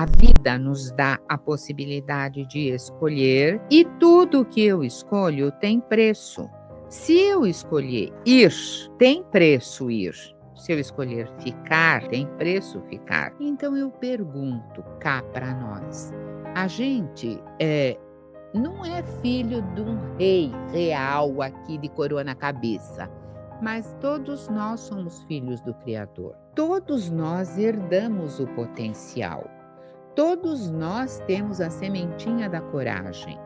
A vida nos dá a possibilidade de escolher e tudo que eu escolho tem preço. Se eu escolher ir, tem preço ir. Se eu escolher ficar, tem preço ficar. Então eu pergunto cá para nós: a gente não é filho de um rei real aqui de coroa na cabeça, mas todos nós somos filhos do Criador. Todos nós herdamos o potencial. Todos nós temos a sementinha da coragem.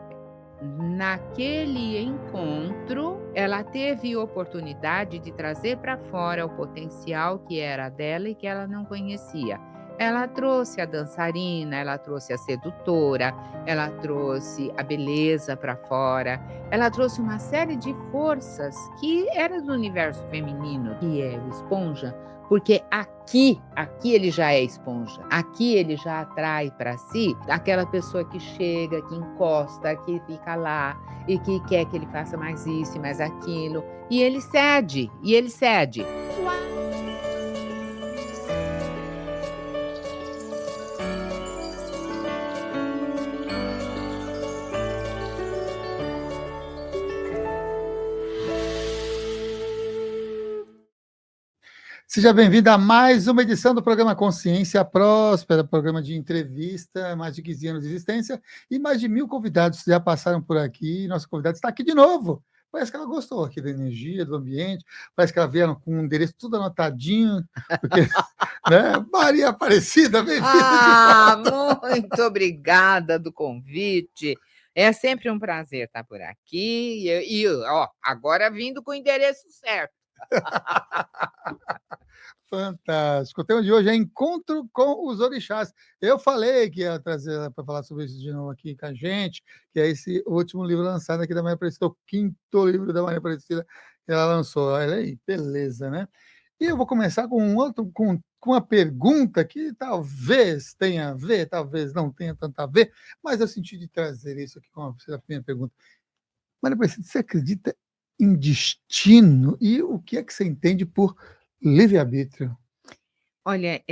Naquele encontro, ela teve oportunidade de trazer para fora o potencial que era dela e que ela não conhecia. Ela trouxe a dançarina, ela trouxe a sedutora, ela trouxe a beleza para fora, ela trouxe uma série de forças que era do universo feminino, que é o esponja, porque aqui ele já é esponja, aqui ele já atrai para si aquela pessoa que chega, que encosta, que fica lá e que quer que ele faça mais isso e mais aquilo, e ele cede. Seja bem-vindo a mais uma edição do programa Consciência Próspera, programa de entrevista, mais de 15 anos de existência, e mais de 1.000 convidados já passaram por aqui, e nossa convidada está aqui de novo. Parece que ela gostou aqui da energia, do ambiente, parece que ela veio com um endereço tudo anotadinho, porque, né? Maria Aparecida, bem-vinda de volta. Muito obrigada do convite. É sempre um prazer estar por aqui agora vindo com o endereço certo. Fantástico. O tema de hoje é Encontro com os Orixás. Eu falei que ia trazer ela para falar sobre isso de novo aqui com a gente, que é esse último livro lançado aqui da Maria Aparecida, o 5º livro da Maria Aparecida que ela lançou. Olha aí, beleza, né? E eu vou começar com uma pergunta que talvez tenha a ver, talvez não tenha tanto a ver, mas eu senti de trazer isso aqui como a primeira pergunta. Maria Aparecida, você acredita em destino? E o que é que você entende por livre-arbítrio? Olha,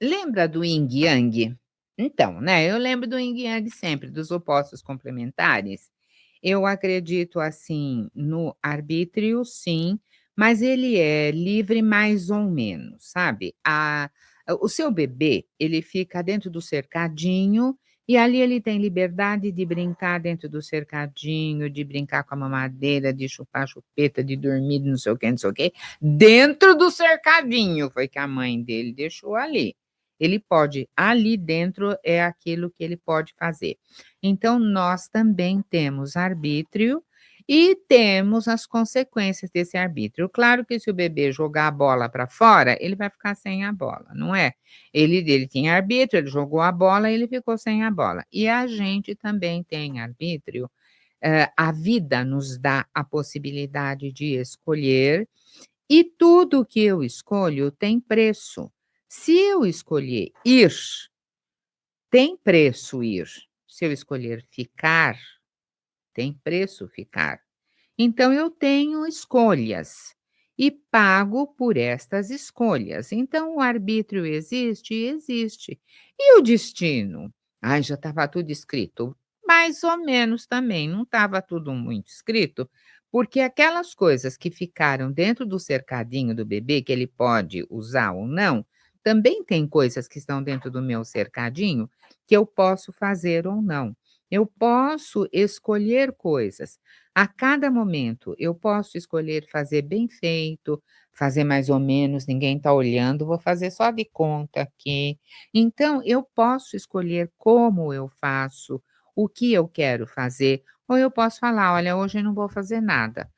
lembra do yin yang? Então, né, eu lembro do yin yang sempre, dos opostos complementares. Eu acredito, assim, no arbítrio, sim, mas ele é livre mais ou menos, sabe. O seu bebê, ele fica dentro do cercadinho, e ali ele tem liberdade de brincar dentro do cercadinho, de brincar com a mamadeira, de chupar a chupeta, de dormir, não sei o quê, não sei o quê, dentro do cercadinho, foi que a mãe dele deixou ali. Ele pode ali dentro é aquilo que ele pode fazer. Então nós também temos arbítrio e temos as consequências desse arbítrio. Claro que se o bebê jogar a bola para fora, ele vai ficar sem a bola, não é? Ele tinha arbítrio, ele jogou a bola, ele ficou sem a bola. E a gente também tem arbítrio. A vida nos dá a possibilidade de escolher e tudo que eu escolho tem preço. Se eu escolher ir, tem preço ir. Se eu escolher ficar, tem preço ficar. Então eu tenho escolhas e pago por estas escolhas. Então o arbítrio existe? Existe. E o destino? Ai, já estava tudo escrito. Mais ou menos também, não estava tudo muito escrito, porque aquelas coisas que ficaram dentro do cercadinho do bebê, que ele pode usar ou não, também tem coisas que estão dentro do meu cercadinho que eu posso fazer ou não. Eu posso escolher coisas. A cada momento, eu posso escolher fazer bem feito, fazer mais ou menos, ninguém está olhando, vou fazer só de conta aqui. Então, eu posso escolher como eu faço, o que eu quero fazer, ou eu posso falar: olha, hoje eu não vou fazer nada.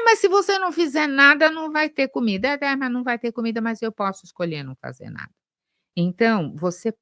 Mas se você não fizer nada, não vai ter comida. Mas não vai ter comida, mas eu posso escolher não fazer nada. Então, você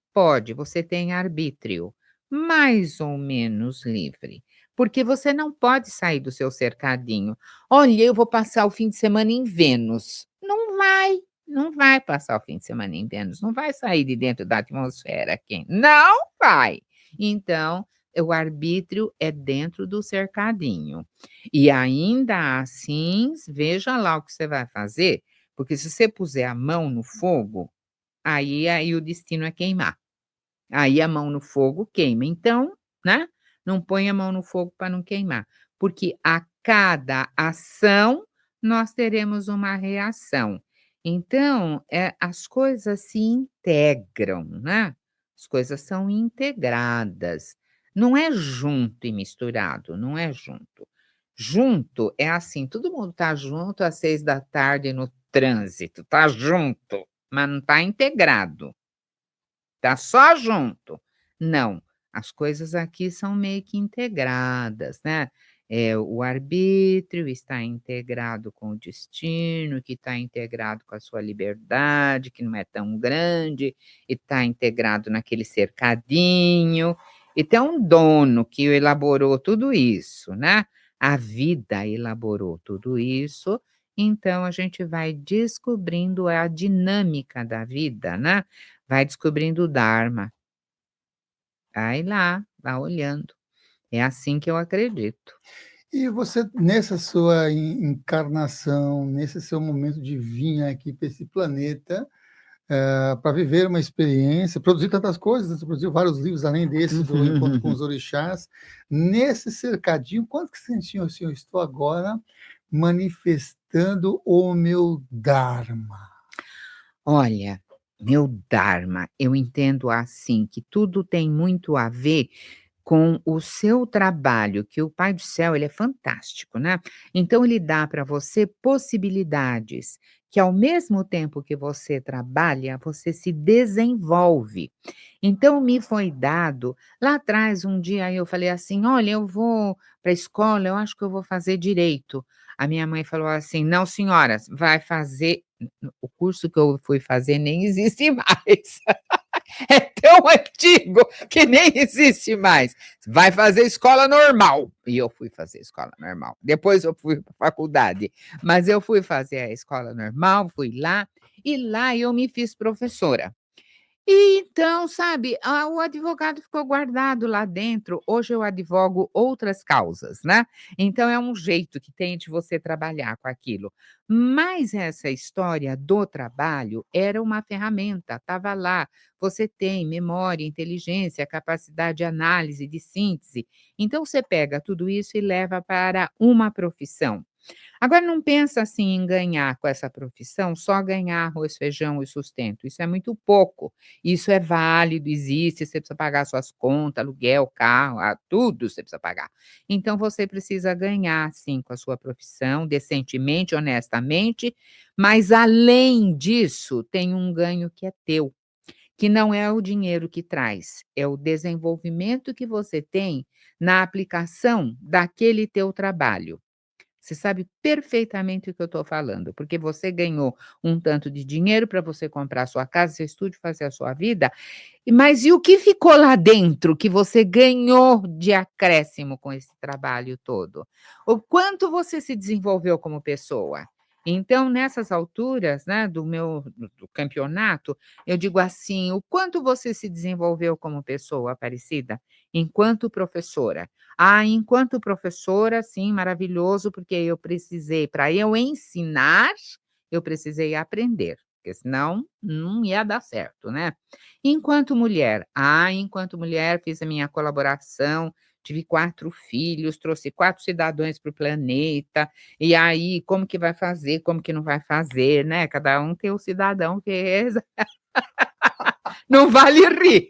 tem arbítrio, mais ou menos livre, porque você não pode sair do seu cercadinho. "Olha, eu vou passar o fim de semana em Vênus". Não vai passar o fim de semana em Vênus, não vai sair de dentro da atmosfera aqui, não vai. Então, o arbítrio é dentro do cercadinho. E ainda assim, veja lá o que você vai fazer, porque se você puser a mão no fogo, aí o destino é queimar. Aí a mão no fogo queima. Então, né, não põe a mão no fogo para não queimar, porque a cada ação nós teremos uma reação. Então, as coisas se integram, né, as coisas são integradas. Não é junto e misturado, não é junto. Junto é assim, todo mundo tá junto às 6 da tarde no trânsito, tá junto, mas não tá integrado. Tá só junto. Não, as coisas aqui são meio que integradas, né. O arbítrio está integrado com o destino, que está integrado com a sua liberdade, que não é tão grande, e está integrado naquele cercadinho, e tem um dono que elaborou tudo isso, né. A vida elaborou tudo isso, então a gente vai descobrindo a dinâmica da vida, né. Vai descobrindo o Dharma, vai lá, vai olhando. É assim que eu acredito. E você, nessa sua encarnação, nesse seu momento de vir aqui para esse planeta, para viver uma experiência, produzir tantas coisas, né, você produziu vários livros além desse do Encontro com os Orixás. Nesse cercadinho, quanto que você sentiu assim: "Eu estou agora manifestando o meu Dharma"? Olha, meu Dharma, eu entendo assim, que tudo tem muito a ver com o seu trabalho, que o Pai do Céu, ele é fantástico, né. Então ele dá para você possibilidades, que ao mesmo tempo que você trabalha, você se desenvolve. Então me foi dado lá atrás, um dia eu falei assim: "Olha, eu vou para a escola, eu acho que eu vou fazer direito". A minha mãe falou assim: "Não senhora, vai fazer", o curso que eu fui fazer nem existe mais. É tão antigo que nem existe mais. Vai fazer escola normal. E eu fui fazer escola normal. Depois eu fui para faculdade, mas eu fui fazer a escola normal, fui lá, e lá eu me fiz professora. E então, sabe, o advogado ficou guardado lá dentro. Hoje eu advogo outras causas, né. Então é um jeito que tem de você trabalhar com aquilo. Mas essa história do trabalho era uma ferramenta, estava lá. Você tem memória, inteligência, capacidade de análise, de síntese. Então você pega tudo isso e leva para uma profissão. Agora não pensa assim em ganhar com essa profissão, só ganhar arroz, feijão e sustento, isso é muito pouco. Isso é válido, existe, você precisa pagar suas contas, aluguel, carro, tudo você precisa pagar. Então você precisa ganhar sim com a sua profissão, decentemente, honestamente, mas além disso, tem um ganho que é teu, que não é o dinheiro que traz, é o desenvolvimento que você tem na aplicação daquele teu trabalho. Você sabe perfeitamente o que eu estou falando, porque você ganhou um tanto de dinheiro para você comprar sua casa, seu estúdio, fazer a sua vida, mas e o que ficou lá dentro que você ganhou de acréscimo com esse trabalho todo? O quanto você se desenvolveu como pessoa? Então, nessas alturas, né, do campeonato, eu digo assim: "O quanto você se desenvolveu como pessoa, Aparecida, enquanto professora?". Enquanto professora, sim, maravilhoso, porque eu precisei para eu ensinar, eu precisei aprender, porque senão não ia dar certo, né. Enquanto mulher fiz a minha colaboração, tive 4 filhos, trouxe 4 cidadãos para o planeta, e aí como que vai fazer, como que não vai fazer, né, cada um tem o cidadão que não vale rir.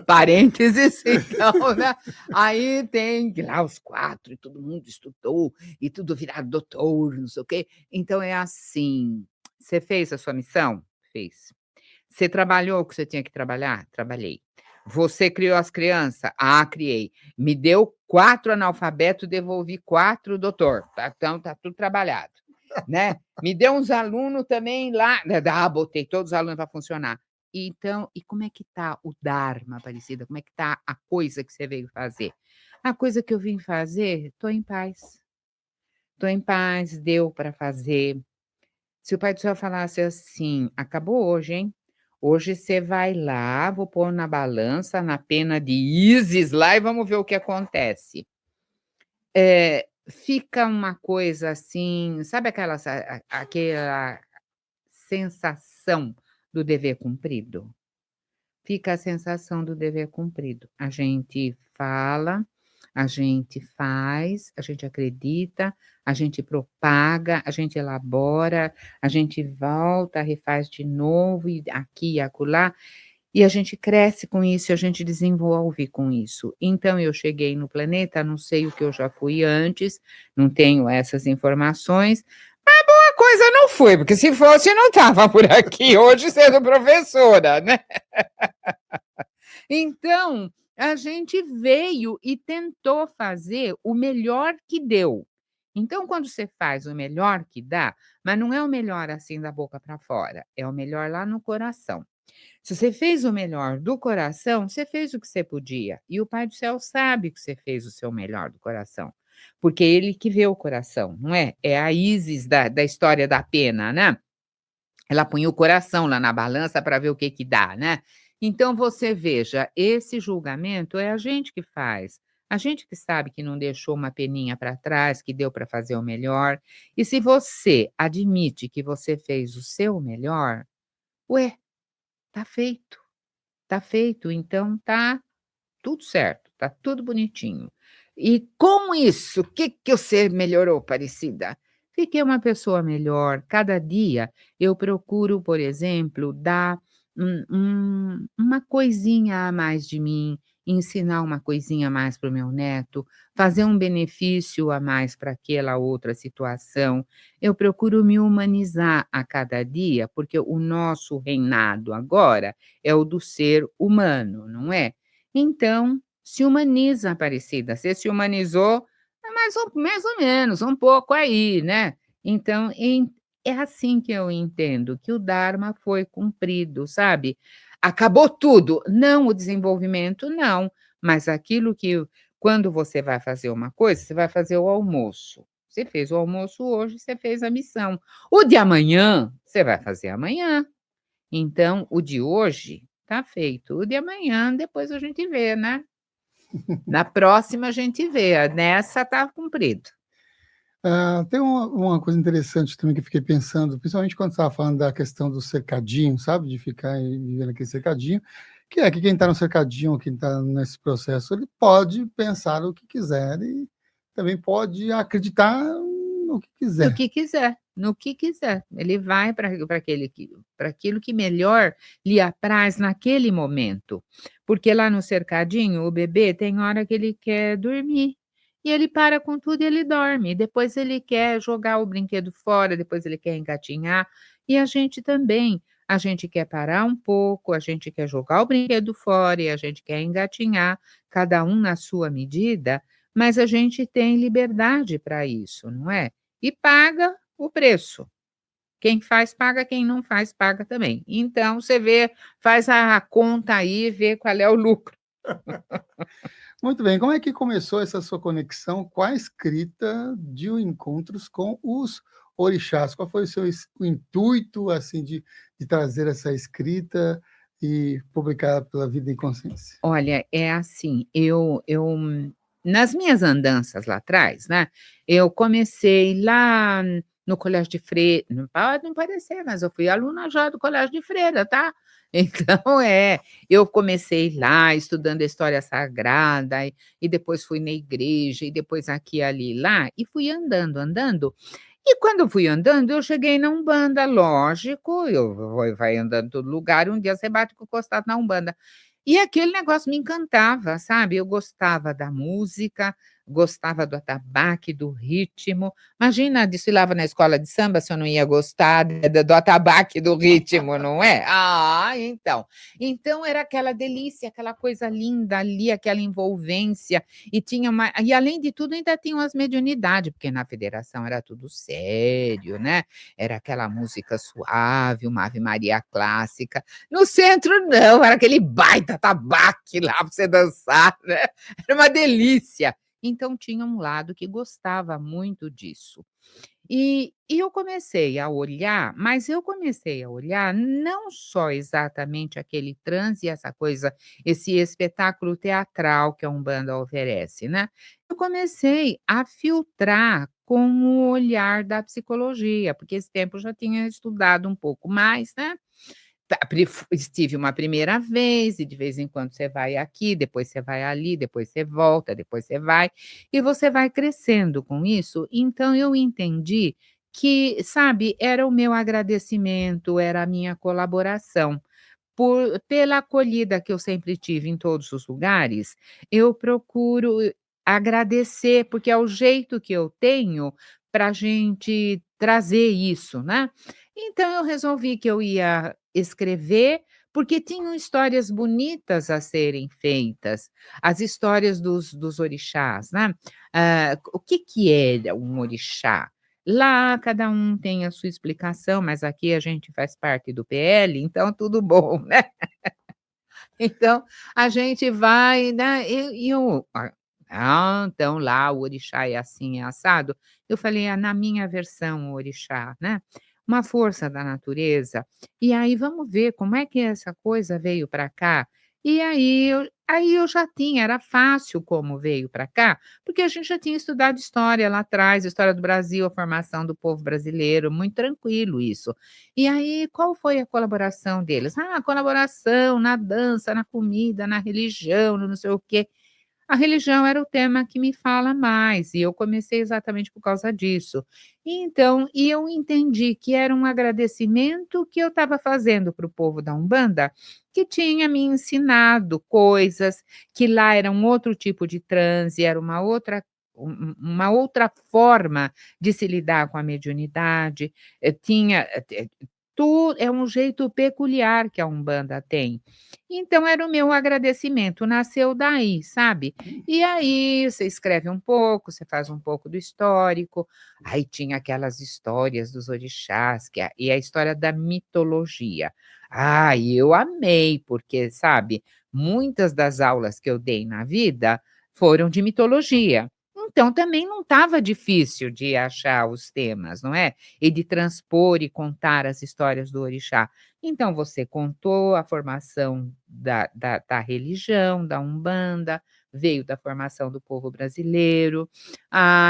Parênteses, então, né, aí tem que lá os 4 e todo mundo estudou, e tudo virado doutor, não sei o quê. Então é assim, você fez a sua missão? Fez. Você trabalhou o que você tinha que trabalhar? Trabalhei. Você criou as crianças? Criei. Me deu 4 analfabeto, devolvi 4 doutor, tá, então tá tudo trabalhado, né. Me deu uns aluno também lá, botei todos os alunos para funcionar. Então, e como é que tá o Dharma, Aparecida? Como é que tá a coisa que você veio fazer? A coisa que eu vim fazer, tô em paz. Tô em paz, deu para fazer. Se o pai do céu falasse assim: "Acabou hoje, hein. Hoje você vai lá, vou pôr na balança, na pena de ísis lá e vamos ver o que acontece". Fica uma coisa assim, sabe aquela sensação do dever cumprido. Fica a sensação do dever cumprido. A gente fala, a gente faz, a gente acredita, a gente propaga, a gente elabora, a gente volta, refaz de novo e aqui e acolá, e a gente cresce com isso, a gente desenvolve com isso. Então eu cheguei no planeta, não sei o que eu já fui antes, não tenho essas informações, a coisa não foi, porque se fosse eu não estava por aqui hoje sendo professora, né. Então, a gente veio e tentou fazer o melhor que deu. Então, quando você faz o melhor que dá, mas não é o melhor assim da boca para fora, é o melhor lá no coração. Se você fez o melhor do coração, você fez o que você podia. E o Pai do Céu sabe que você fez o seu melhor do coração. Porque é ele que vê o coração, não é? É a Ísis da história da pena, né? Ela põe o coração lá na balança para ver o que que dá, né. Então você veja, esse julgamento é a gente que faz, a gente que sabe que não deixou uma peninha para trás, que deu para fazer o melhor. E se você admite que você fez o seu melhor, ué, tá feito, então tá tudo certo, tá tudo bonitinho. E com isso, o que que você melhorou, Aparecida? Fiquei uma pessoa melhor. Cada dia eu procuro, por exemplo, dar uma coisinha a mais de mim, ensinar uma coisinha a mais para o meu neto, fazer um benefício a mais para aquela outra situação. Eu procuro me humanizar a cada dia, porque o nosso reinado agora é o do ser humano, não é? Então, se humaniza, Aparecida. Você se humanizou, mais ou menos, um pouco aí, né. Então, é assim que eu entendo que o Dharma foi cumprido, sabe. Acabou tudo? Não, o desenvolvimento não, mas aquilo que quando você vai fazer uma coisa, você vai fazer o almoço. Você fez o almoço hoje, você fez a missão. O de amanhã, você vai fazer amanhã. Então, o de hoje tá feito, o de amanhã depois a gente vê, né. Na próxima a gente vê, nessa tá cumprido. Tem uma coisa interessante também que eu fiquei pensando, principalmente quando você estava falando da questão do cercadinho, sabe, de ficar aí vivendo aquele cercadinho, que é que quem está no cercadinho, quem está nesse processo, ele pode pensar o que quiser e também pode acreditar no que No quiser. que quiser, no que quiser. Ele vai para aquele que para aquilo que melhor lhe apraz naquele momento. Porque lá no cercadinho, o bebê tem hora que ele quer dormir, e ele para com tudo e ele dorme, e depois ele quer jogar o brinquedo fora, depois ele quer engatinhar, e a gente também. A gente quer parar um pouco, a gente quer jogar o brinquedo fora e a gente quer engatinhar, cada um na sua medida, mas a gente tem liberdade para isso, não é? E paga o preço. Quem faz paga, quem não faz paga também. Então você vê, faz a conta aí, vê qual é o lucro. Muito bem, como é que começou essa sua conexão com a escrita de encontros com os orixás? Qual foi o intuito, assim, de trazer essa escrita e publicar pela Vida em Consciência? Olha, é assim, nas minhas andanças lá atrás, né, eu comecei lá no colégio de freira, não pode não parecer, mas eu fui aluna já do colégio de freira, tá. Então eu comecei lá estudando a história sagrada e depois fui na igreja e depois aqui, ali lá, e fui andando, andando, e quando eu fui andando eu cheguei na Umbanda, lógico, vai andando em todo lugar, um dia você bate com o costado na Umbanda. E aquele negócio me encantava, sabe, eu gostava da música, gostava do atabaque, do ritmo. Imagina, desfilava na escola de samba, se eu não ia gostar do atabaque, do ritmo, não é? Ah, então. Então era aquela delícia, aquela coisa linda ali, aquela envolvência, e além de tudo ainda tinham as mediunidade, porque na federação era tudo sério, né, era aquela música suave, uma Ave Maria clássica. No centro não, era aquele baita atabaque lá para você dançar, né, era uma delícia. Então tinha um lado que gostava muito disso. E eu comecei a olhar, mas eu comecei a olhar não só exatamente aquele transe, essa coisa, esse espetáculo teatral que a Umbanda oferece, né. Eu comecei a filtrar com o olhar da psicologia, porque esse tempo eu já tinha estudado um pouco mais, né. Estive uma primeira vez e de vez em quando você vai aqui, depois você vai ali, depois você volta, depois você vai, e você vai crescendo com isso. Então eu entendi que, sabe, era o meu agradecimento, era a minha colaboração. Pela acolhida que eu sempre tive em todos os lugares, eu procuro agradecer, porque é o jeito que eu tenho para a gente trazer isso, né. Então eu resolvi que eu ia escrever, porque tinham histórias bonitas a serem feitas, as histórias dos orixás, né. O que que é um orixá? Lá cada um tem a sua explicação, mas aqui a gente faz parte do PL, então tudo bom, né. Então a gente vai, né, e eu então lá o orixá é assim, é assado. Eu falei: "Ah, na minha versão o orixá, né, uma força da natureza, e aí vamos ver como é que essa coisa veio para cá". E aí eu já tinha, era fácil como veio para cá, porque a gente já tinha estudado história lá atrás, história do Brasil, a formação do povo brasileiro, muito tranquilo isso. E aí, qual foi a colaboração deles? Ah, colaboração na dança, na comida, na religião, no não sei o quê. A religião era o tema que me fala mais, e eu comecei exatamente por causa disso. Então, eu entendi que era um agradecimento que eu estava fazendo para o povo da Umbanda, que tinha me ensinado coisas, que lá era um outro tipo de transe, era uma outra forma de se lidar com a mediunidade, tinha, é um jeito peculiar que a Umbanda tem. Então era o meu agradecimento, nasceu daí, sabe. E aí você escreve um pouco, você faz um pouco do histórico, aí tinha aquelas histórias dos orixás, que e a história da mitologia. E eu amei, porque, sabe, muitas das aulas que eu dei na vida foram de mitologia. Então também não estava difícil de achar os temas, não é, e de transpor e contar as histórias do orixá. Então você contou a formação da religião, da Umbanda, veio da formação do povo brasileiro,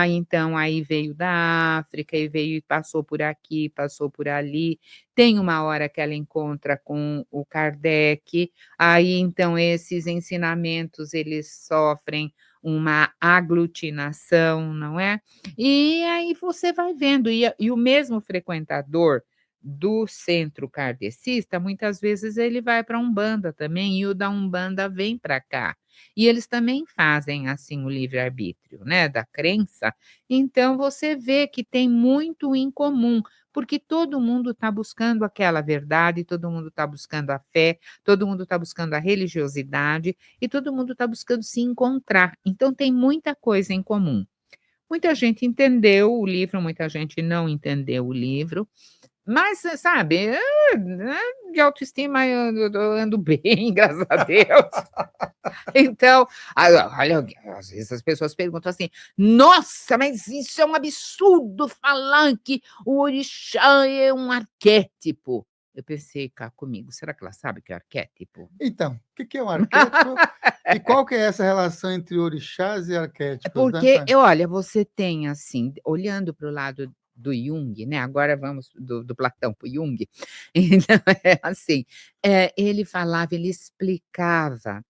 então aí veio da África e veio e passou por aqui, passou por ali. Tem uma hora que ela encontra com o Kardec, aí então esses ensinamentos eles sofrem uma aglutinação, não é? E aí você vai vendo, e o mesmo frequentador do centro kardecista, muitas vezes ele vai para a Umbanda também, e o da Umbanda vem para cá. E eles também fazem, assim, o livre-arbítrio, né, da crença, então você vê que tem muito em comum, porque todo mundo está buscando aquela verdade, todo mundo está buscando a fé, todo mundo está buscando a religiosidade, e todo mundo está buscando se encontrar, então tem muita coisa em comum. Muita gente entendeu o livro, muita gente não entendeu o livro, mas você sabe, né, de autoestima eu ando bem, graças a Deus. Então, olha, às vezes as pessoas perguntam assim: "Nossa, mas isso é um absurdo falar que o orixá é um arquétipo". Eu pensei cá comigo: "Será que ela sabe o que é arquétipo?". Então, o que que é um arquétipo e qual que é essa relação entre orixás e É arquétipos porque, nessa olha, você tem, assim, olhando para o lado do Jung, né, agora vamos do Platão para o Jung, então é assim, ele falava, ele explicava,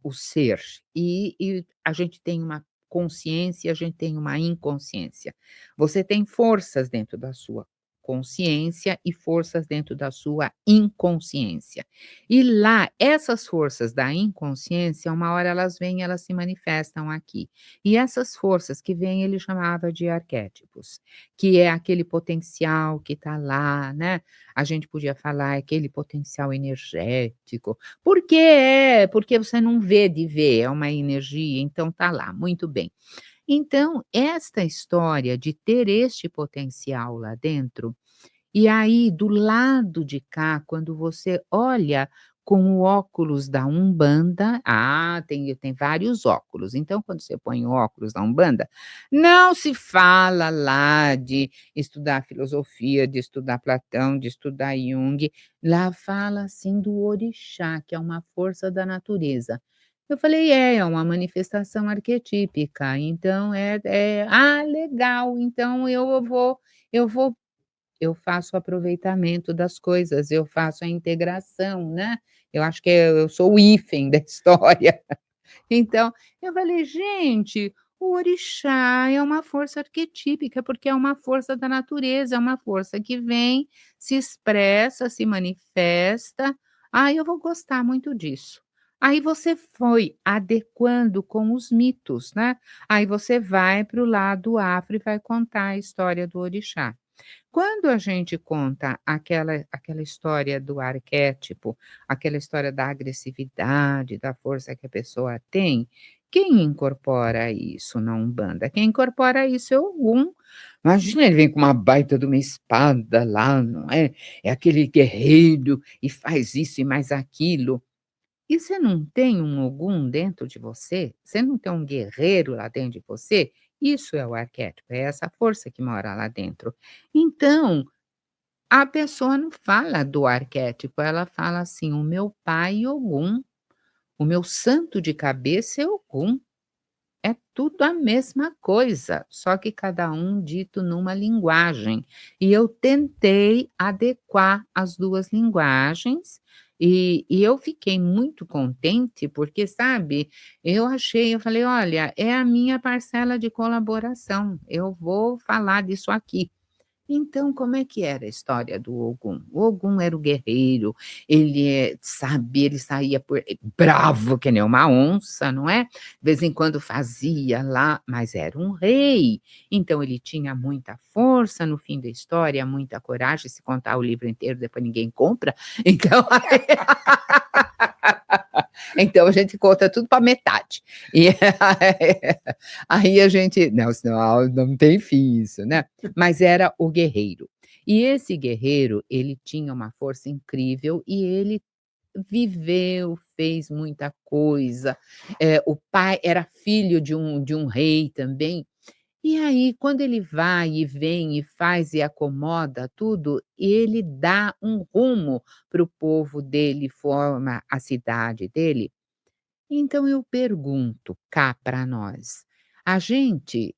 o ser, e a gente tem uma consciência, a gente tem uma inconsciência. Você tem forças dentro da sua consciência e forças dentro da sua inconsciência. E lá, essas forças da inconsciência, uma hora elas vêm, elas se manifestam aqui. E essas forças que vêm, ele chamava de arquétipos, que é aquele potencial que está lá, né. A gente podia falar aquele potencial energético, porque você não vê de ver, é uma energia, então está lá, muito bem. Então, esta história de ter este potencial lá dentro, e aí, do lado de cá, quando você olha com o óculos da Umbanda, tem vários óculos, então quando você põe o óculos da Umbanda, não se fala lá de estudar filosofia, de estudar Platão, de estudar Jung, lá fala, assim, do orixá, que é uma força da natureza. Eu falei: é uma manifestação arquetípica, então ah, legal, então eu vou eu faço o aproveitamento das coisas, eu faço a integração, né, eu acho que eu sou o hífen da história. Então, eu falei: "Gente, o orixá é uma força arquetípica, porque é uma força da natureza, é uma força que vem, se expressa, se manifesta. Ah, eu vou gostar muito disso". Aí você foi adequando com os mitos, né, aí você vai para o lado afro e vai contar a história do orixá. Quando a gente conta aquela história do arquétipo, aquela história da agressividade, da força que a pessoa tem, quem incorpora isso na Umbanda? Quem incorpora isso é o Ogum. Imagina, ele vem com uma baita de uma espada lá, não é? É aquele guerreiro e faz isso e mais aquilo. E você não tem um Ogum dentro de você? Você não tem um guerreiro lá dentro de você? Isso é o arquétipo, é essa força que mora lá dentro. Então, a pessoa não fala do arquétipo, ela fala assim: "O meu pai Ogum, o meu santo de cabeça é Ogum". É tudo a mesma coisa, só que cada um dito numa linguagem. E eu tentei adequar as 2 linguagens, e eu fiquei muito contente, porque, sabe, eu falei: "Olha, é a minha parcela de colaboração, eu vou falar disso aqui". Então, como é que era a história do Ogum? O Ogum era o guerreiro, sabe, ele saía bravo que nem uma onça, não é? De vez em quando fazia lá, mas era um rei, então ele tinha muita força, no fim da história, muita coragem, se contar o livro inteiro depois ninguém compra, então então a gente conta tudo para metade. E aí a gente não, senão não tem fim isso, né. Mas era o guerreiro. E esse guerreiro, ele tinha uma força incrível e ele viveu, fez muita coisa. O pai era filho de um rei também. E aí, quando ele vai e vem e faz e acomoda tudo, ele dá um rumo para o povo dele, forma a cidade dele. Então eu pergunto cá para nós, a gente,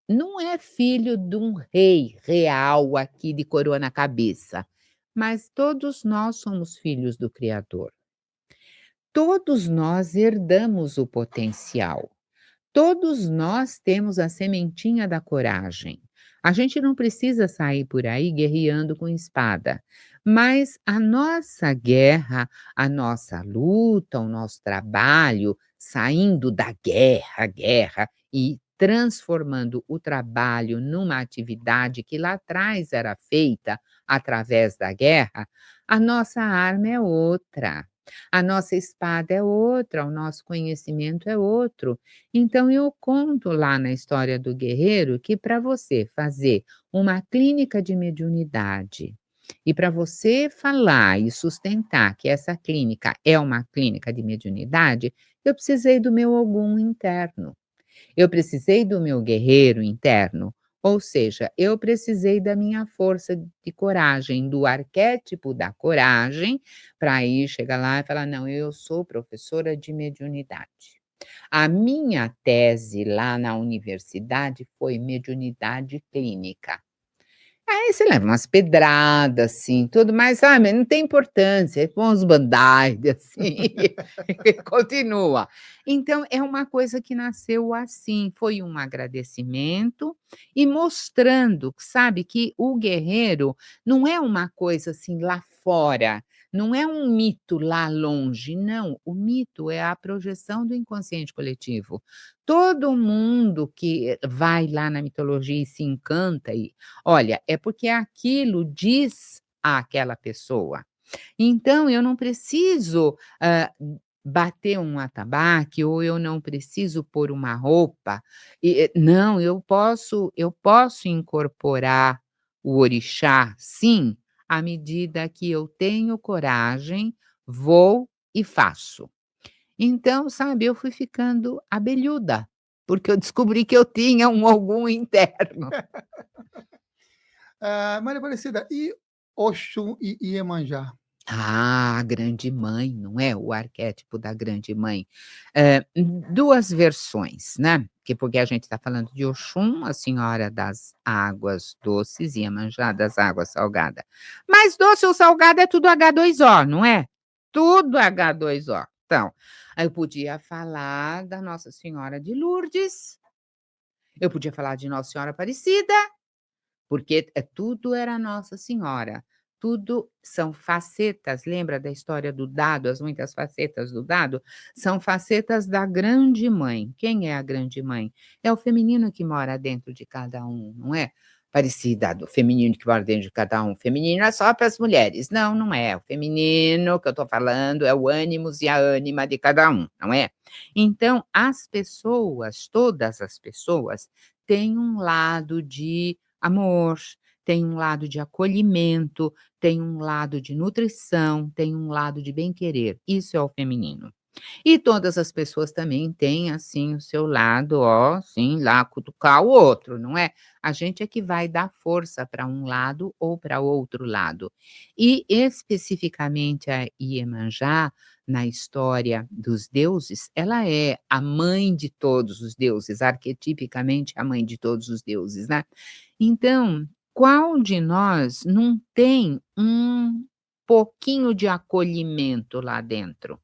não é filho de um rei real aqui de coroa na cabeça, mas todos nós somos filhos do Criador. Todos nós herdamos o potencial. Todos nós temos a sementinha da coragem. A gente não precisa sair por aí guerreando com espada, mas a nossa guerra, a nossa luta, o nosso trabalho, saindo da guerra e transformando o trabalho numa atividade que lá atrás era feita através da guerra, a nossa arma é outra. A nossa espada é outra, o nosso conhecimento é outro. Então eu conto lá na história do guerreiro que para você fazer uma clínica de mediunidade e para você falar e sustentar que essa clínica é uma clínica de mediunidade, eu precisei do meu Ogum interno. Eu precisei do meu guerreiro interno, ou seja, eu precisei da minha força de coragem, do arquétipo da coragem, para aí chegar lá e falar: "Não, eu sou professora de mediunidade". A minha tese lá na universidade foi mediunidade clínica. Aí você leva umas pedradas, assim, tudo, mas, sabe, não tem importância, aí põe uns band-aid, assim, e continua. Então é uma coisa que nasceu assim, foi um agradecimento e mostrando, sabe, que o guerreiro não é uma coisa, assim, lá fora, não é um mito lá longe, não, o mito é a projeção do inconsciente coletivo. Todo mundo que vai lá na mitologia e se encanta e olha, é porque aquilo diz àquela pessoa. Então eu não preciso, bater um atabaque ou eu não preciso pôr uma roupa, não, eu posso incorporar o orixá, sim, à medida que eu tenho coragem, vou e faço. Então, sabe, eu fui ficando abelhuda, porque eu descobri que eu tinha um algum interno. Maria Aparecida, e Oxum e Iemanjá? Ah, a grande mãe, não é, o arquétipo da grande mãe. 2 versões, né, porque a gente está falando de Oxum, a senhora das águas doces, e Iemanjá das águas salgada. Mas doce ou salgado é tudo H2O, não é? Tudo H2O. Então, aí eu podia falar da Nossa Senhora de Lourdes, eu podia falar de Nossa Senhora Aparecida, porque, tudo era Nossa Senhora, tudo são facetas, lembra da história do dado, as muitas facetas do dado? São facetas da grande mãe. Quem é a grande mãe? É o feminino que mora dentro de cada um, não é? Parecida do feminino que mora dentro de cada um, feminino é só para as mulheres. Não, não é, o feminino que eu estou falando é o ânimos e a ânima de cada um, não é? Então as pessoas, todas as pessoas, têm um lado de amor, tem um lado de acolhimento, tem um lado de nutrição, tem um lado de bem-querer, isso é o feminino. E todas as pessoas também têm, assim, o seu lado, ó, sim, lá cutucar o outro, não é? A gente é que vai dar força para um lado ou para outro lado. E especificamente a Iemanjá, na história dos deuses, ela é a mãe de todos os deuses, arquetipicamente a mãe de todos os deuses, né. Então, qual de nós não tem um pouquinho de acolhimento lá dentro?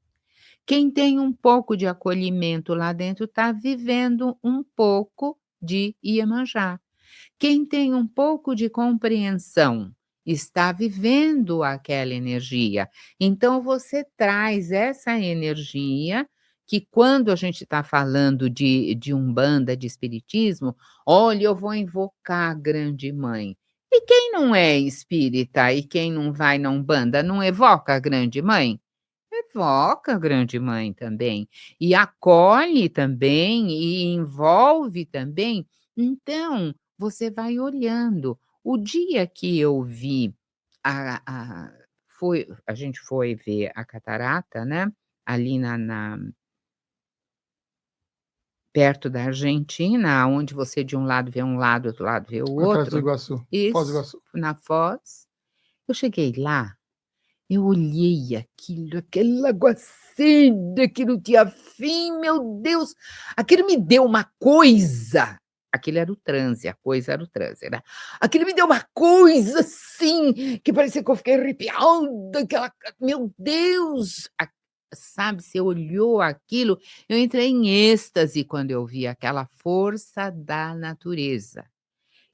Quem tem um pouco de acolhimento lá dentro está vivendo um pouco de Iemanjá. Quem tem um pouco de compreensão está vivendo aquela energia. Então você traz essa energia que quando a gente está falando de umbanda, de espiritismo, olha, eu vou invocar a grande mãe. E quem não é espírita e quem não vai na umbanda, não evoca a grande mãe? Evoca a grande mãe também, e acolhe também, e envolve também. Então, você vai olhando. O dia que eu vi a a gente foi ver a catarata, né, ali na perto da Argentina, onde você de um lado vê um lado, outro lado vê o Atrás do outro. Iguaçu, Foz do Isso, Iguaçu. na Foz. Eu cheguei lá, eu olhei aquilo, aquela aguacera que não tinha fim, meu Deus, aquilo me deu uma coisa, aquilo era o transe, a coisa era o transe, né. Aquilo me deu uma coisa, assim, que parecia que eu fiquei arrepiada, aquela meu Deus, sabe, você olhou aquilo, eu entrei em êxtase quando eu vi aquela força da natureza.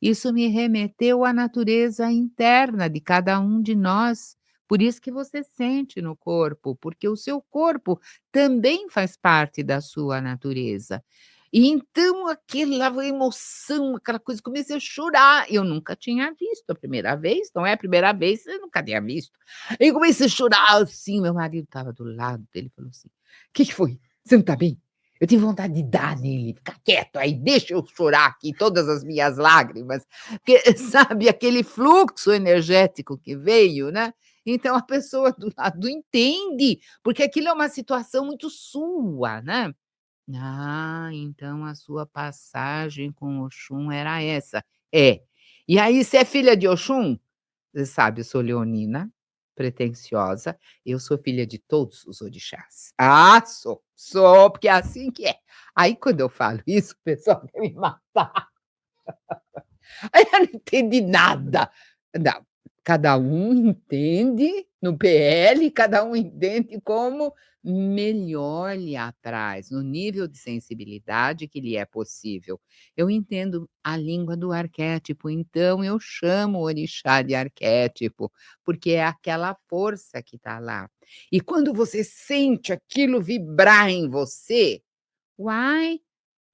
Isso me remeteu à natureza interna de cada um de nós. Por isso que você sente no corpo, porque o seu corpo também faz parte da sua natureza. E então aquela emoção, aquela coisa, comecei a chorar. Eu nunca tinha visto, a primeira vez, não é a primeira vez, eu nunca tinha visto. E comecei a chorar assim, meu marido estava do lado dele, falou assim: "O que que foi? Você não está bem?" Eu tive vontade de dar nele, ficar quieto aí, deixa eu chorar aqui todas as minhas lágrimas, porque sabe aquele fluxo energético que veio, né, então a pessoa do lado entende, porque aquilo é uma situação muito sua, né. "Ah, então a sua passagem com Oxum era essa". "É". "E aí você é filha de Oxum?" Você sabe, eu sou leonina, pretensiosa, eu sou filha de todos os orixás. Ah, sou, sou, porque é assim que é. Aí quando eu falo isso, o pessoal quer me matar. Aí eu não entendi nada. Não, cada um entende no PL, cada um entende como melhor lhe apraz, no nível de sensibilidade que lhe é possível. Eu entendo a língua do arquétipo, então eu chamo o orixá de arquétipo, porque é aquela força que está lá. E quando você sente aquilo vibrar em você, uai,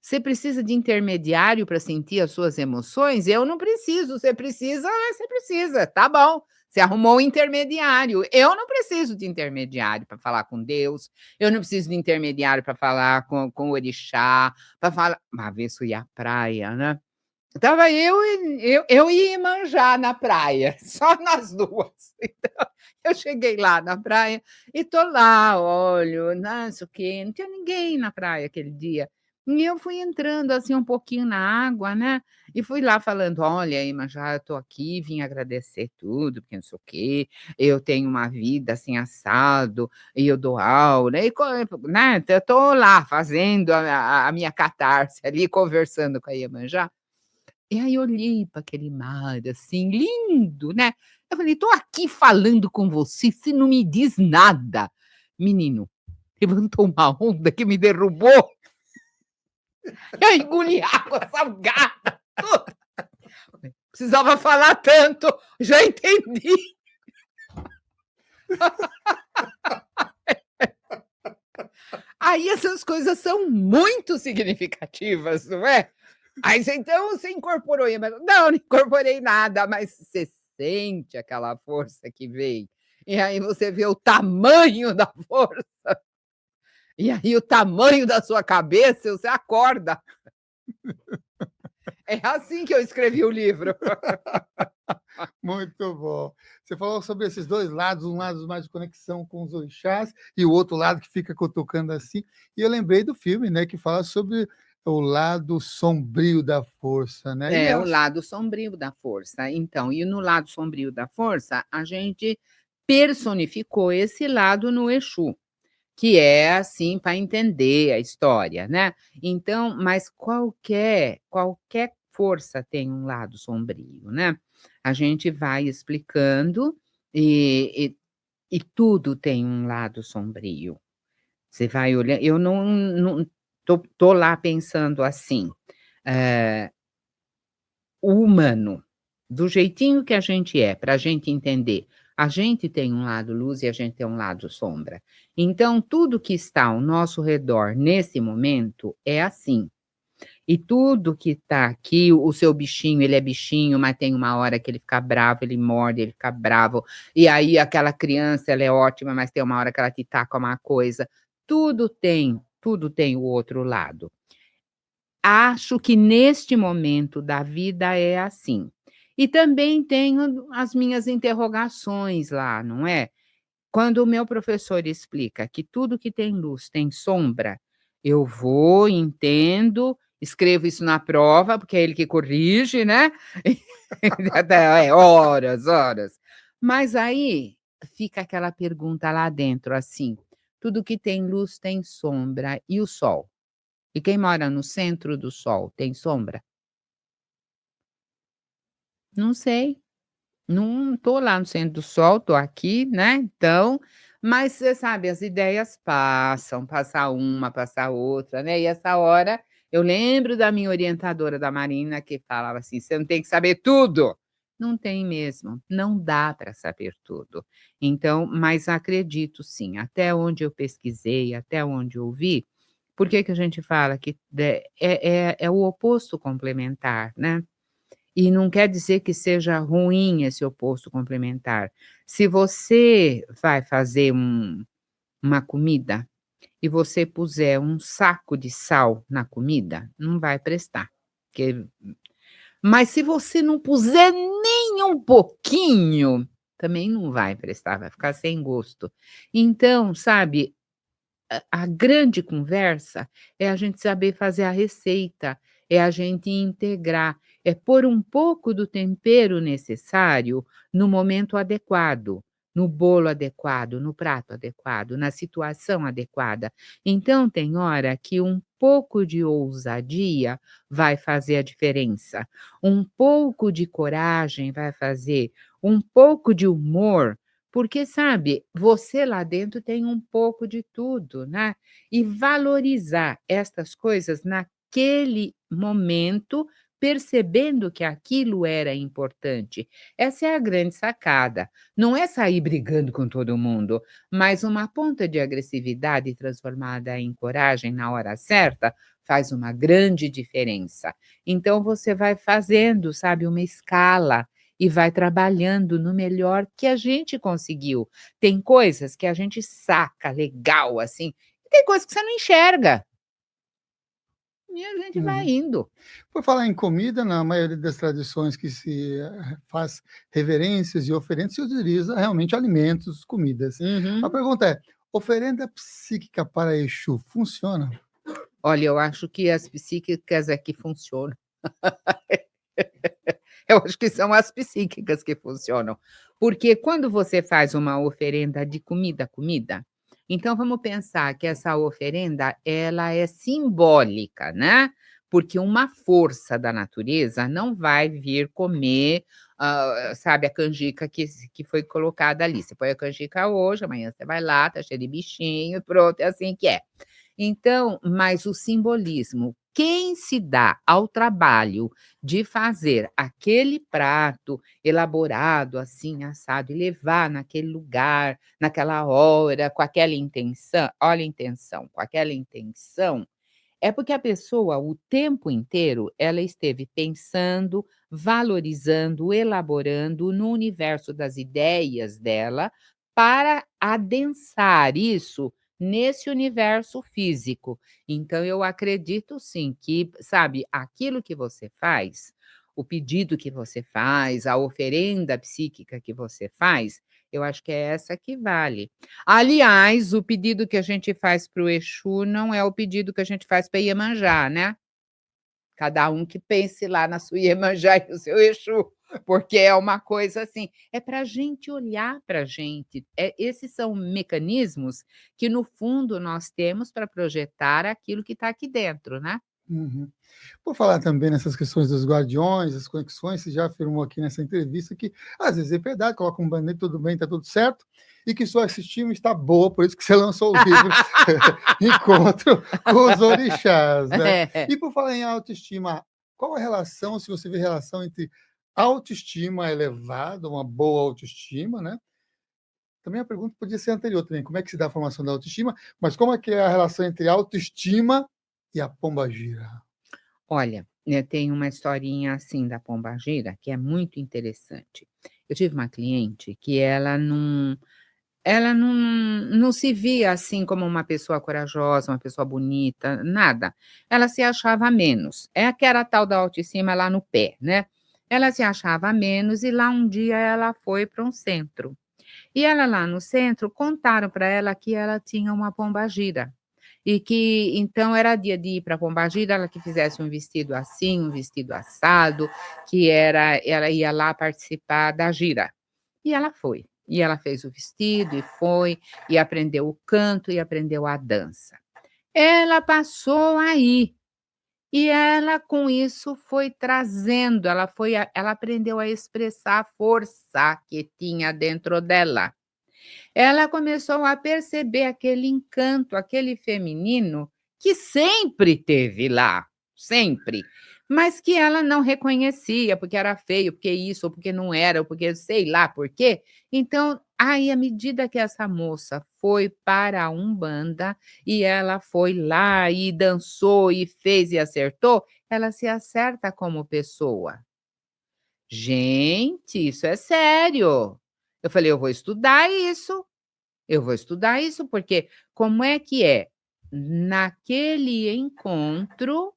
você precisa de intermediário para sentir as suas emoções? Eu não preciso, você precisa, você precisa, tá bom. Você arrumou um intermediário. Eu não preciso de intermediário para falar com Deus, eu não preciso de intermediário para falar com o orixá, para falar uma vez fui à praia, né, estava eu e Iemanjá na praia, só nós 2. Então, eu cheguei lá na praia e tô lá, olho, não sei o quê, não tinha ninguém na praia aquele dia. E eu fui entrando, assim, um pouquinho na água, né, e fui lá falando: "Olha, Iemanjá, eu tô aqui, vim agradecer tudo, porque não sei o quê, eu tenho uma vida assim assado, e eu dou aula", e né, eu tô lá fazendo a minha catarse ali, conversando com a Iemanjá. E aí eu olhei para aquele mar, assim, lindo, né, eu falei: "Tô aqui falando com você, você não me diz nada". Menino, levantou uma onda que me derrubou. Eu engoli água salgada, tudo. Precisava falar tanto, já entendi. Aí essas coisas são muito significativas, não é? Aí você então você incorporou, mas não, não incorporei nada, mas você sente aquela força que vem, e aí você vê o tamanho da força, e aí o tamanho da sua cabeça, você acorda. É assim que eu escrevi o livro. Muito bom. Você falou sobre esses 2 lados, um lado mais de conexão com os orixás e o outro lado que fica cutucando assim, e eu lembrei do filme, né, que fala sobre o lado sombrio da força, né, e É, o as lado sombrio da força. Então, e no lado sombrio da força, a gente personificou esse lado no Exu, que é, assim, para entender a história, né. Então, mas qualquer força tem um lado sombrio, né. A gente vai explicando e tudo tem um lado sombrio. Você vai olhar eu não tô lá pensando assim, eh o humano, do jeitinho que a gente é, para a gente entender, a gente tem um lado luz e a gente tem um lado sombra. Então tudo que está ao nosso redor nesse momento é assim. E tudo que está aqui, o seu bichinho, ele é bichinho, mas tem uma hora que ele fica bravo, ele morde, ele fica bravo. E aí aquela criança, ela é ótima, mas tem uma hora que ela te taca uma coisa. Tudo tem o outro lado. Acho que neste momento da vida é assim. E também tenho as minhas interrogações lá, não é? Quando o meu professor explica que tudo que tem luz tem sombra, eu vou, entendo, escrevo isso na prova, porque é ele que corrige, né? Até horas, horas. Mas aí fica aquela pergunta lá dentro, assim: tudo que tem luz tem sombra, e o sol? E quem mora no centro do sol tem sombra? Não sei, não tô lá no centro do sol, tô aqui, né, então, mas você sabe, as ideias passam, passa uma, passa outra, né, e essa hora eu lembro da minha orientadora da Marina que falava assim: "Você não tem que saber tudo". Não tem mesmo, não dá para saber tudo. Então, mas acredito sim, até onde eu pesquisei, até onde eu vi, por que que a gente fala que é o oposto complementar, né. E não quer dizer que seja ruim esse oposto complementar. Se você vai fazer uma comida e você puser um saco de sal na comida, não vai prestar, porque mas se você não puser nem um pouquinho, também não vai prestar, vai ficar sem gosto. Então, sabe, a grande conversa é a gente saber fazer a receita, é a gente integrar, é pôr um pouco do tempero necessário no momento adequado, no bolo adequado, no prato adequado, na situação adequada. Então tem hora que um pouco de ousadia vai fazer a diferença, um pouco de coragem vai fazer, um pouco de humor, porque sabe, você lá dentro tem um pouco de tudo, né, e valorizar estas coisas naquele momento, percebendo que aquilo era importante. Essa é a grande sacada. Não é sair brigando com todo mundo, mas uma ponta de agressividade transformada em coragem na hora certa, faz uma grande diferença. Então você vai fazendo, sabe, uma escala e vai trabalhando no melhor que a gente conseguiu. Tem coisas que a gente saca legal, assim, e tem coisas que você não enxerga, e a gente vai uhum. indo. Por falar em comida, na maioria das tradições que se faz reverências e oferendas, se utiliza realmente alimentos, comidas. A Uhum. pergunta é: oferenda psíquica para Exu funciona? Olha, eu acho que as psíquicas é que funcionam. Eu acho que são as psíquicas que funcionam, porque quando você faz uma oferenda de comida, então vamos pensar que essa oferenda ela é simbólica, né, porque uma força da natureza não vai vir comer, sabe, a canjica que foi colocada ali. Você põe a canjica hoje, amanhã você vai lá, tá cheio de bichinho, pronto, é assim que é. Então, mas o simbolismo, quem se dá ao trabalho de fazer aquele prato elaborado, assim, assado, e levar naquele lugar, naquela hora, com aquela intenção, olha a intenção, com aquela intenção, é porque a pessoa, o tempo inteiro, ela esteve pensando, valorizando, elaborando no universo das ideias dela, para adensar isso nesse universo físico. Então eu acredito sim que, sabe, aquilo que você faz, o pedido que você faz, a oferenda psíquica que você faz, eu acho que é essa que vale. Aliás, o pedido que a gente faz para o Exu não é o pedido que a gente faz para Iemanjá, né. Cada um que pense lá na sua Iemanjá e no seu Exu, porque é uma coisa assim, é para a gente olhar para a gente, esses são mecanismos que no fundo nós temos para projetar aquilo que está aqui dentro, né. Uhum. Por falar também nessas questões dos guardiões, as conexões, você já afirmou aqui nessa entrevista que às vezes é verdade, coloca um banner, tudo bem, está tudo certo, e que sua autoestima está boa, por isso que você lançou o livro Encontro com os Orixás, né. É. E por falar em autoestima, qual a relação, se você vê relação entre autoestima elevada, uma boa autoestima, né, também a pergunta podia ser anterior também, como é que se dá a formação da autoestima, mas como é que é a relação entre autoestima e a pombagira? Olha, tem uma historinha, assim, da pombagira que é muito interessante. Eu tive uma cliente que ela não se via, assim, como uma pessoa corajosa, uma pessoa bonita, nada. Ela se achava menos. É aquela tal da autoestima lá no pé, né. Ela se achava menos e lá um dia ela foi para um centro. E ela lá no centro contaram para ela que ela tinha uma pombagira. E que então era dia de ir para pombagira, ela que fizesse um vestido assim, um vestido assado, que ela ia lá participar da gira. E ela foi. E ela fez o vestido e foi, e aprendeu o canto e aprendeu a dança. Ela passou aí, e ela com isso foi trazendo, ela aprendeu a expressar a força que tinha dentro dela. Ela começou a perceber aquele encanto, aquele feminino que sempre teve lá, sempre, mas que ela não reconhecia, porque era feio, porque isso, ou porque não era, ou porque sei lá por quê. Então, aí à medida que essa moça foi para a Umbanda, e ela foi lá e dançou e fez e acertou, ela se acerta como pessoa. Gente, isso é sério. Eu falei: "Eu vou estudar isso". Eu vou estudar isso, porque como é que é? Naquele encontro,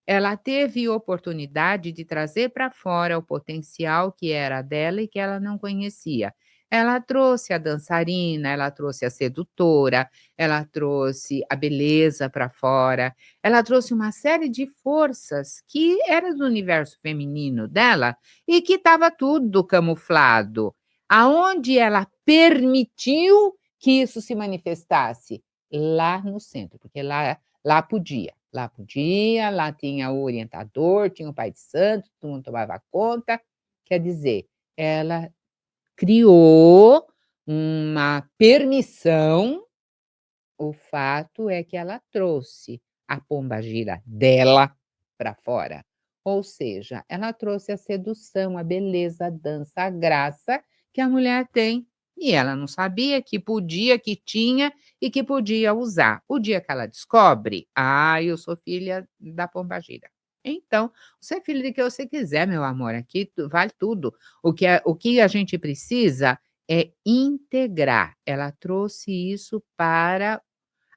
ela teve oportunidade de trazer para fora o potencial que era dela e que ela não conhecia. Ela trouxe a dançarina, ela trouxe a sedutora, ela trouxe a beleza para fora, ela trouxe uma série de forças que era do universo feminino dela e que estava tudo camuflado. Aonde ela permitiu que isso se manifestasse? Lá no centro, porque lá podia. Lá podia, lá tinha o orientador, tinha o pai de santo, todo mundo tomava conta. Quer dizer, ela criou uma permissão, o fato é que ela trouxe a pombagira dela para fora. Ou seja, ela trouxe a sedução, a beleza, a dança, a graça que a mulher tem, e ela não sabia que podia, que tinha e que podia usar. O dia que ela descobre: "Ah, eu sou filha da pombagira". Então, você é filho de quem você quiser, meu amor, aqui vale tudo. O que a gente precisa é integrar. Ela trouxe isso para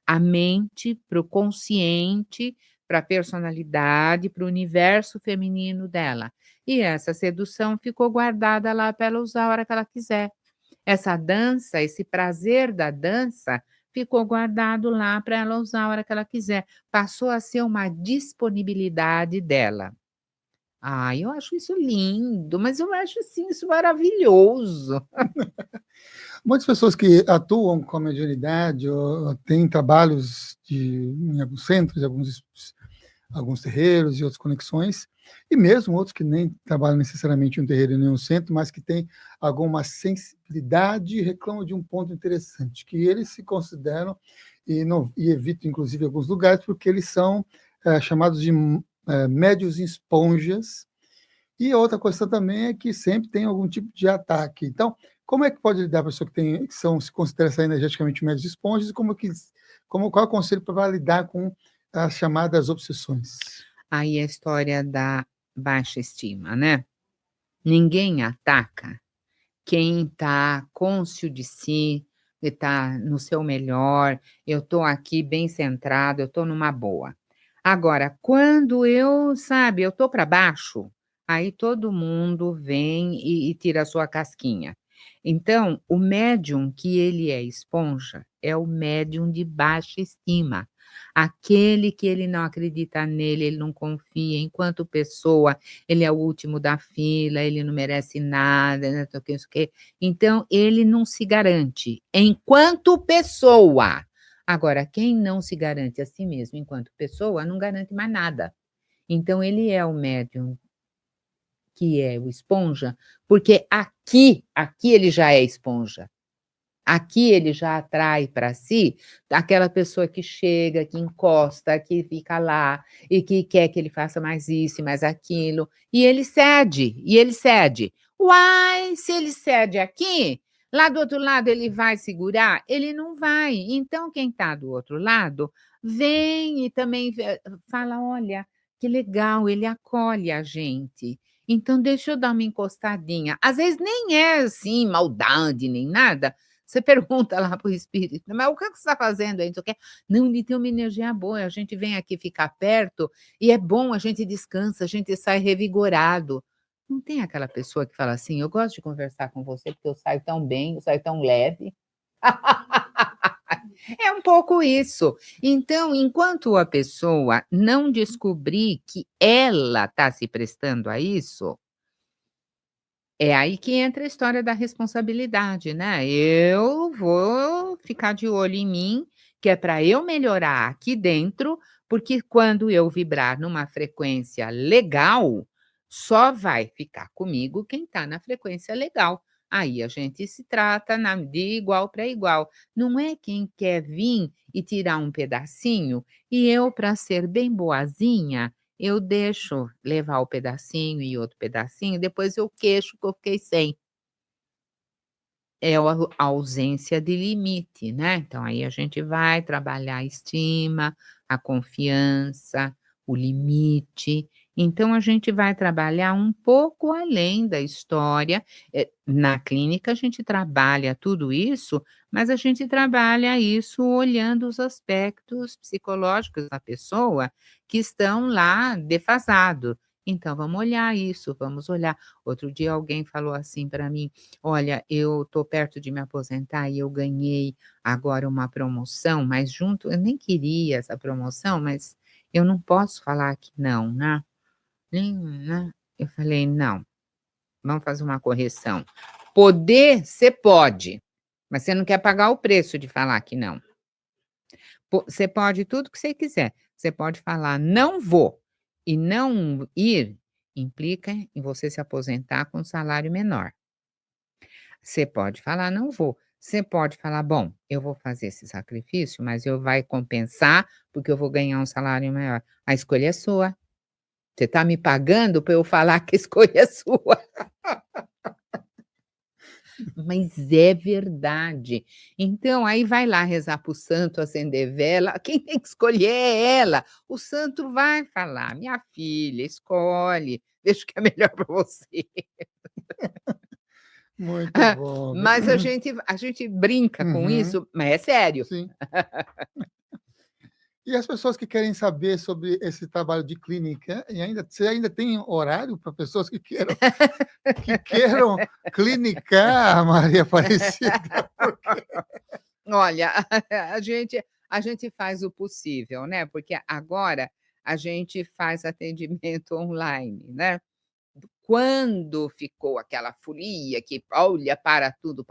a mente, para o consciente, para a personalidade, para o universo feminino dela. E essa sedução ficou guardada lá para ela usar a hora que ela quiser. Essa dança, esse prazer da dança, ficou guardado lá para ela usar a hora que ela quiser. Passou a ser uma disponibilidade dela. Ah, eu acho isso lindo, mas eu acho, assim, isso maravilhoso. Muitas pessoas que atuam com a mediunidade ou têm trabalhos em alguns centros, alguns terreiros e outras conexões, e mesmo outros que nem trabalham necessariamente em um terreiro em nenhum centro, mas que têm alguma sensibilidade e reclamam de um ponto interessante, que eles se consideram e evitam, inclusive, alguns lugares, porque eles são chamados de médios esponjas. E outra questão também é que sempre tem algum tipo de ataque. Então, como é que pode lidar a pessoa se considera energeticamente médios esponjas, e qual é o conselho para lidar com as chamadas obsessões? Aí a história da baixa estima, né. Ninguém ataca quem está cônscio de si, que está no seu melhor, eu estou aqui bem centrado, eu estou numa boa. Agora, quando eu estou para baixo, aí todo mundo vem e tira a sua casquinha. Então, o médium que ele é esponja, é o médium de baixa estima. Aquele que ele não acredita nele, ele não confia, enquanto pessoa, ele é o último da fila, ele não merece nada, né, não sei o quê. Então ele não se garante, enquanto pessoa. Agora, quem não se garante a si mesmo enquanto pessoa, não garante mais nada. Então ele é o médium que é o esponja, porque aqui ele já é esponja. Aqui ele já atrai para si aquela pessoa que chega, que encosta, que fica lá e que quer que ele faça mais isso e mais aquilo, e ele cede. Uai, se ele cede aqui, lá do outro lado ele vai segurar? Ele não vai. Então quem está do outro lado, vem e também fala: "Olha, que legal, ele acolhe a gente, então deixa eu dar uma encostadinha". Às vezes nem é assim maldade nem nada, você pergunta lá para o espírito: "Mas o que você está fazendo aí, não sei o quê". "Não, ele tem uma energia boa, a gente vem aqui ficar perto e é bom, a gente descansa, a gente sai revigorado". Não tem aquela pessoa que fala assim: "Eu gosto de conversar com você porque eu saio tão bem, eu saio tão leve". É um pouco isso. Então, enquanto a pessoa não descobrir que ela está se prestando a isso, é aí que entra a história da responsabilidade, né. Eu vou ficar de olho em mim, que é para eu melhorar aqui dentro, porque quando eu vibrar numa frequência legal, só vai ficar comigo quem está na frequência legal. Aí a gente se trata de igual para igual. Não é quem quer vir e tirar um pedacinho, e eu, para ser bem boazinha, eu deixo levar o pedacinho e outro pedacinho, depois eu queixo que eu fiquei sem. É a ausência de limite, né. Então aí a gente vai trabalhar a estima, a confiança, o limite. Então a gente vai trabalhar um pouco além da história. Na clínica a gente trabalha tudo isso, mas a gente trabalha isso olhando os aspectos psicológicos da pessoa que estão lá defasado. Então vamos olhar isso, vamos olhar. Outro dia alguém falou assim para mim: "Olha, eu estou perto de me aposentar e eu ganhei agora uma promoção, mas junto eu nem queria essa promoção, mas eu não posso falar que não, né, nem né". Eu falei: "Não, vamos fazer uma correção. Poder, você pode, mas você não quer pagar o preço de falar que não. Você pode tudo que você quiser, você pode falar: 'Não vou', e não ir implica em você se aposentar com um salário menor. Você pode falar: "Não vou". Você pode falar: "Bom, eu vou fazer esse sacrifício, mas eu vai compensar, porque eu vou ganhar um salário maior". A escolha é sua. Você está me pagando para eu falar que a escolha é sua. Mas é verdade. Então, aí vai lá rezar para o santo, acender vela, quem tem que escolher é ela. O santo vai falar: "Minha filha, escolhe, veja o que é melhor para você". Muito bom, viu. Mas a gente brinca com Uhum, isso, mas é sério. sim. E as pessoas que querem saber sobre esse trabalho de clínica, você ainda tem horário para pessoas que queiram clinicar, Maria Aparecida? Olha, a gente faz o possível, né, porque agora a gente faz atendimento online, né. Quando ficou aquela folia que, olha, para tudo,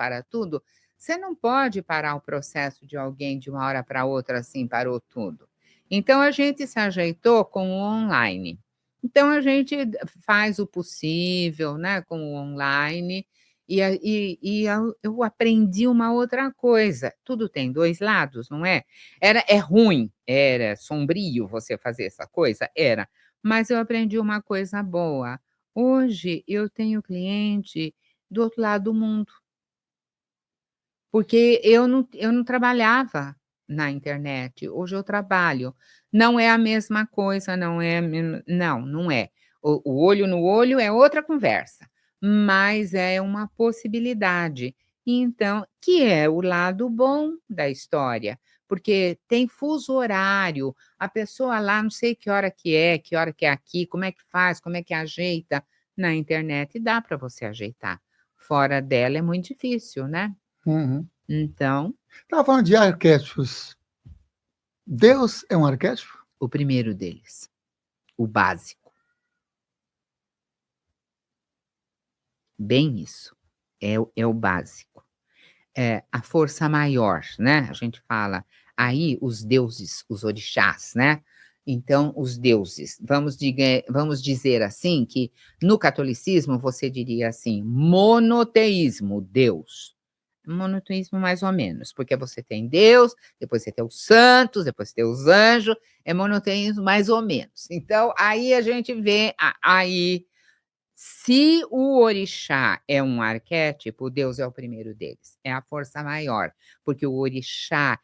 você não pode parar o processo de alguém de uma hora para outra, assim, parou tudo. Então a gente se ajeitou com o online. Então a gente faz o possível, né, com o online, eu aprendi uma outra coisa, tudo tem 2 lados, não é? É ruim, era sombrio você fazer essa coisa? Era, mas eu aprendi uma coisa boa. Hoje eu tenho cliente do outro lado do mundo, porque eu não trabalhava na internet, hoje eu trabalho. Não é a mesma coisa, não é a mesma não, não é. O olho no olho é outra conversa, mas é uma possibilidade. Então que é o lado bom da história, porque tem fuso horário, a pessoa lá não sei que hora que é aqui, como é que faz, como é que ajeita. Na internet dá para você ajeitar, fora dela é muito difícil, né. Uhum. Então, Estava falando de arquétipos. Deus é um arquétipo? o primeiro deles, o básico, bem isso, é o básico. É a força maior, né, a gente fala, aí os deuses, os orixás, né. Então os deuses, vamos dizer assim que no catolicismo você diria assim, monoteísmo, Deus. Monoteísmo mais ou menos, porque você tem Deus, depois você tem os santos, depois você tem os anjos, é monoteísmo mais ou menos. Então, aí a gente vê aí, se o orixá é um arquétipo, Deus é o primeiro deles, é a força maior, porque o orixá,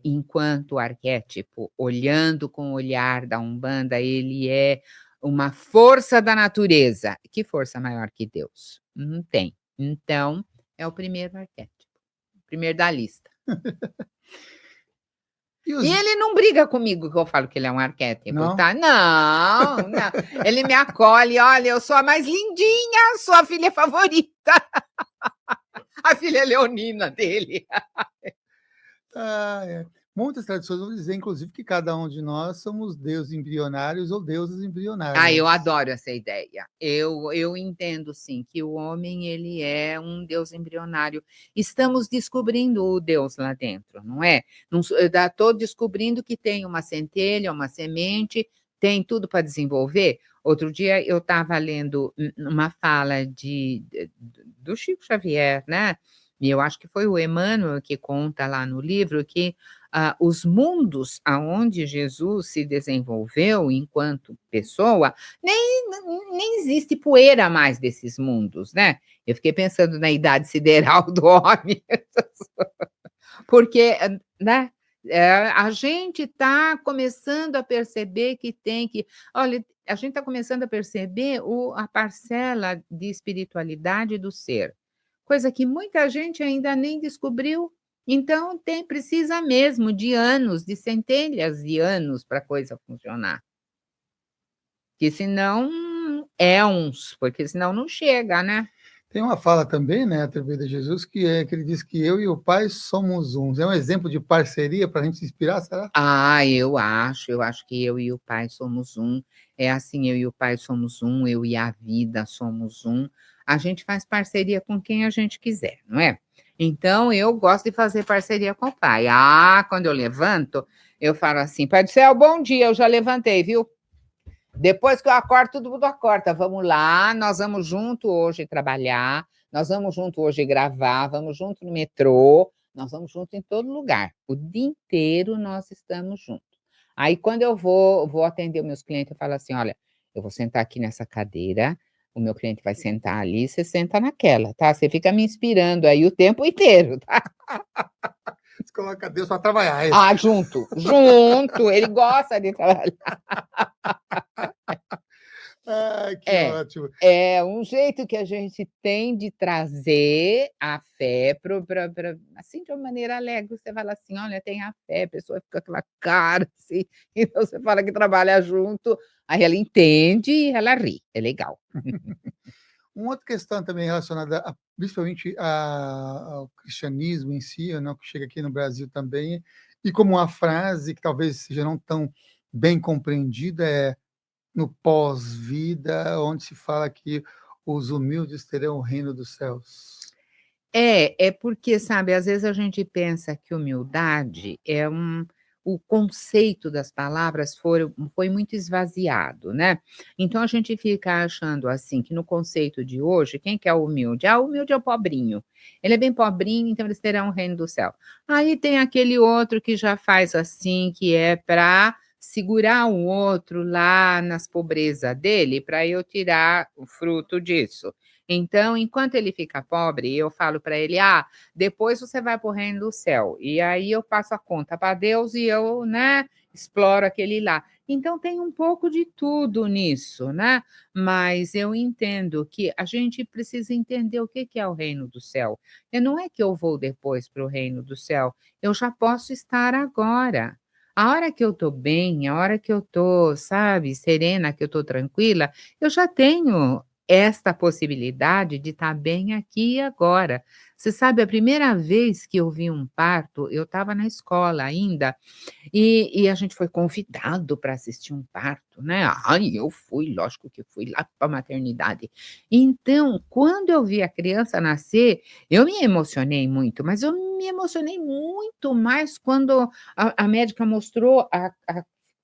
enquanto arquétipo, olhando com o olhar da Umbanda, ele é uma força da natureza. Que força maior que Deus? Não tem. Então, é o primeiro arquétipo, primeiro da lista. E E os ele não briga comigo que eu falo que ele é um arquétipo, não? tá. Não, não. Ele me acolhe: "Olha, eu sou a mais lindinha, sou a filha favorita", a filha leonina dele. Ah, é. Muitas tradições vão dizer, inclusive, que cada um de nós somos deuses embrionários ou deusas Ah, eu embrionárias. adoro essa ideia. Eu entendo sim, que o homem ele é um Deus embrionário. Estamos descobrindo o Deus lá dentro, não é? Não so estou descobrindo que tem uma centelha, uma semente, tem tudo para desenvolver. Outro dia eu estava lendo uma fala do Chico Xavier, né, e eu acho que foi o Emmanuel que conta lá no livro que, os mundos aonde Jesus se desenvolveu enquanto pessoa, nem existe poeira mais desses mundos, né. Eu fiquei pensando na idade sideral do homem, porque, né, a gente está começando a perceber que tem que olha, a gente está começando a perceber a parcela de espiritualidade do ser, coisa que muita gente ainda nem descobriu. Então precisa mesmo de anos, de centelhas de anos para a coisa funcionar. Que senão éons, porque senão não chega, né. Tem uma fala também, né, atribuída a Jesus, que ele diz que eu e o Pai somos um. É um exemplo de parceria para a gente se inspirar, será? Eu acho que eu e o Pai somos um. É assim, eu e o Pai somos um, eu e a vida somos um. A gente faz parceria com quem a gente quiser, não é? Então eu gosto de fazer parceria com o Pai. Quando eu levanto, eu falo assim: "Pai do céu, bom dia, eu já levantei, viu? Depois que eu acordo, todo mundo acorda. Vamos lá, nós vamos junto hoje trabalhar, nós vamos junto hoje gravar, vamos junto no metrô, nós vamos junto em todo lugar. O dia inteiro nós estamos juntos. Aí quando eu vou atender os meus clientes, eu falo assim: "Olha, eu vou sentar aqui nessa cadeira, o meu cliente vai sentar ali, você senta naquela, tá? Você fica me inspirando aí o tempo inteiro, tá?" Você coloca Deus para trabalhar, é isso. Junto, ele gosta de trabalhar. Ai, que É, ótimo. é um jeito que a gente tem de trazer a fé para assim, de uma maneira alegre, você fala assim: "Olha, tenha fé", a pessoa fica com aquela cara assim, então você fala que trabalha junto, aí ela entende e ela ri, é legal. Uma outra questão também relacionada principalmente ao cristianismo em si, né, que chega aqui no Brasil também, e como uma frase que talvez seja não tão bem compreendida, é no pós-vida, onde se fala que os humildes terão o reino dos céus. É porque, sabe, às vezes a gente pensa que humildade o conceito das palavras foi muito esvaziado, né. Então a gente fica achando, assim, que no conceito de hoje, quem que é o humilde? Ah, o humilde é o pobrinho. Ele é bem pobrinho, então eles terão o reino do céu. Aí tem aquele outro que já faz assim, que é para segurar o outro lá nas pobreza dele, para eu tirar o fruto disso. Então, enquanto ele fica pobre, eu falo para ele: "Ah, depois você vai para o reino do céu". E aí eu passo a conta para Deus e eu, né, exploro aquele lá. Então tem um pouco de tudo nisso, né, mas eu entendo que a gente precisa entender o que que é o reino do céu. E não é que eu vou depois para o reino do céu, eu já posso estar agora. A hora que eu estou bem, a hora que eu estou, sabe, serena, que eu estou tranquila, eu já tenho esta possibilidade de estar bem aqui e agora. Você sabe, a primeira vez que eu vi um parto, eu estava na escola ainda, e a gente foi convidado para assistir um parto, né. Ai, eu fui, lógico que fui lá para a maternidade. Então, quando eu vi a criança nascer, eu me emocionei muito, mas eu me emocionei muito mais quando a médica mostrou a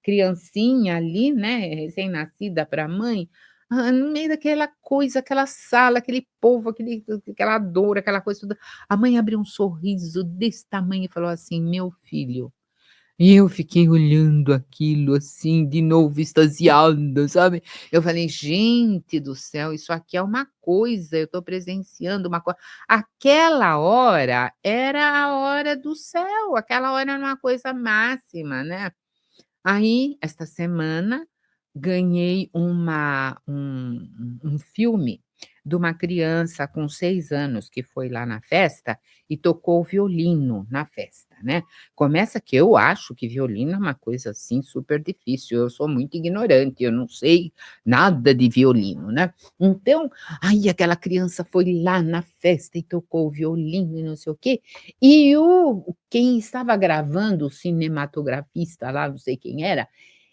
criancinha ali, né, recém-nascida para a mãe, no meio daquela coisa, aquela sala, aquele povo, aquela dor, aquela coisa toda. A mãe abriu um sorriso desse tamanho e falou assim: "Meu filho". E eu fiquei olhando aquilo, assim, de novo extasiada, sabe. Eu falei: "Gente do céu, isso aqui é uma coisa, eu estou presenciando uma coisa". Aquela hora era a hora do céu, aquela hora era uma coisa máxima, né. Aí, esta semana, ganhei um filme de uma criança com 6 anos que foi lá na festa e tocou violino na festa, né. Começa que eu acho que violino é uma coisa, assim, super difícil, eu sou muito ignorante, eu não sei nada de violino, né. Então, aí aquela criança foi lá na festa e tocou o violino e não sei o quê, e quem estava gravando, o cinematografista lá, não sei quem era,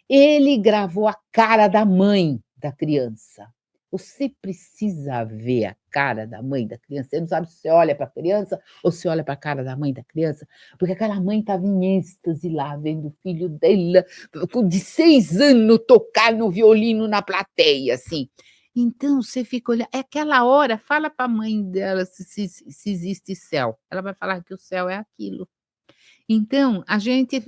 ele gravou a cara da mãe da criança. Você precisa ver a cara da mãe da criança, você não sabe se você olha para a criança ou se olha para a cara da mãe da criança, porque aquela mãe estava em êxtase lá, vendo o filho dela, com de 6 anos, tocar no violino na plateia, assim. Então você fica olhando é aquela hora, fala para a mãe dela se existe céu, ela vai falar que o céu é aquilo. Então, a gente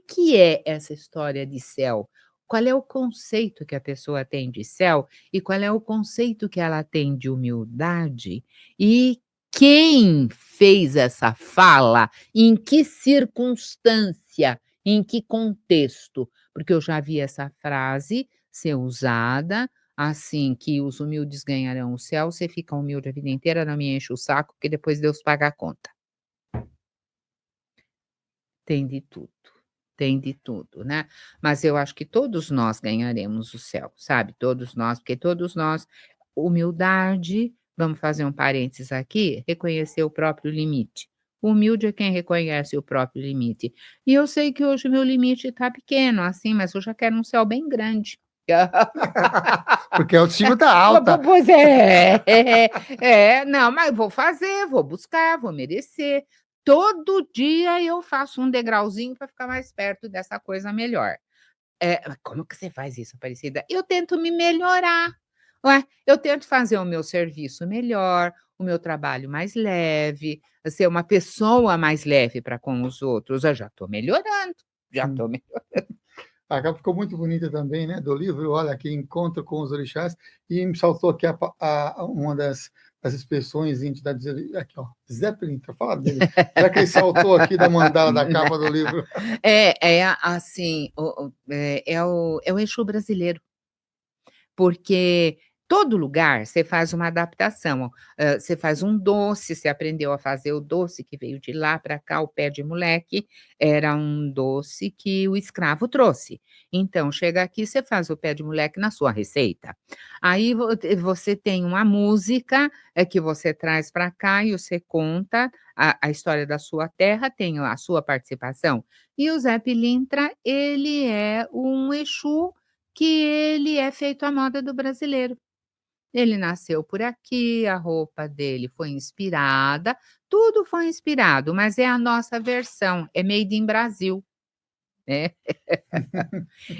que é essa história de céu? Qual é o conceito que a pessoa tem de céu e qual é o conceito que ela tem de humildade? E quem fez essa fala, em que circunstância, em que contexto? Porque eu já vi essa frase ser usada, assim, que os humildes ganharão o céu, você fica humilde a vida inteira, não me enche o saco, porque depois Deus paga a conta. Tem de tudo, tem de tudo, né. Mas eu acho que todos nós ganharemos o céu, sabe, todos nós, porque todos nós humildade, vamos fazer um parênteses aqui, reconhecer o próprio limite. O humilde é quem reconhece o próprio limite. E eu sei que hoje o meu limite está pequeno, assim, mas eu já quero um céu bem grande. Porque a autoestima está Po alta. pois é, não, mas vou fazer, vou buscar, vou merecer. Todo dia eu faço um degrauzinho para ficar mais perto dessa coisa melhor. Como que você faz isso, Aparecida? Eu tento me melhorar, ué, eu tento fazer o meu serviço melhor, o meu trabalho mais leve, ser uma pessoa mais leve para com os outros. Eu já estou melhorando, já Sim. estou me A capa ficou muito bonita também, né, do livro, olha, aqui, Encontro com os Orixás, e me saltou aqui uma das expressões entidades aqui, ó, Zeppelin, tá falando dele, já que ele saltou aqui da mandala da capa do livro. assim, é o Exu brasileiro. Porque todo lugar você faz uma adaptação, você faz um doce, você aprendeu a fazer o doce que veio de lá para cá, o pé de moleque, era um doce que o escravo trouxe. Então chega aqui, você faz o pé de moleque na sua receita. Aí você tem uma música, que você traz para cá e você conta a história da sua terra, tem a sua participação. E o Zé Pilintra, ele é um Exu que ele é feito à moda do brasileiro. Ele nasceu por aqui, a roupa dele foi inspirada, tudo foi inspirado, mas é a nossa versão, é made in Brasil, né.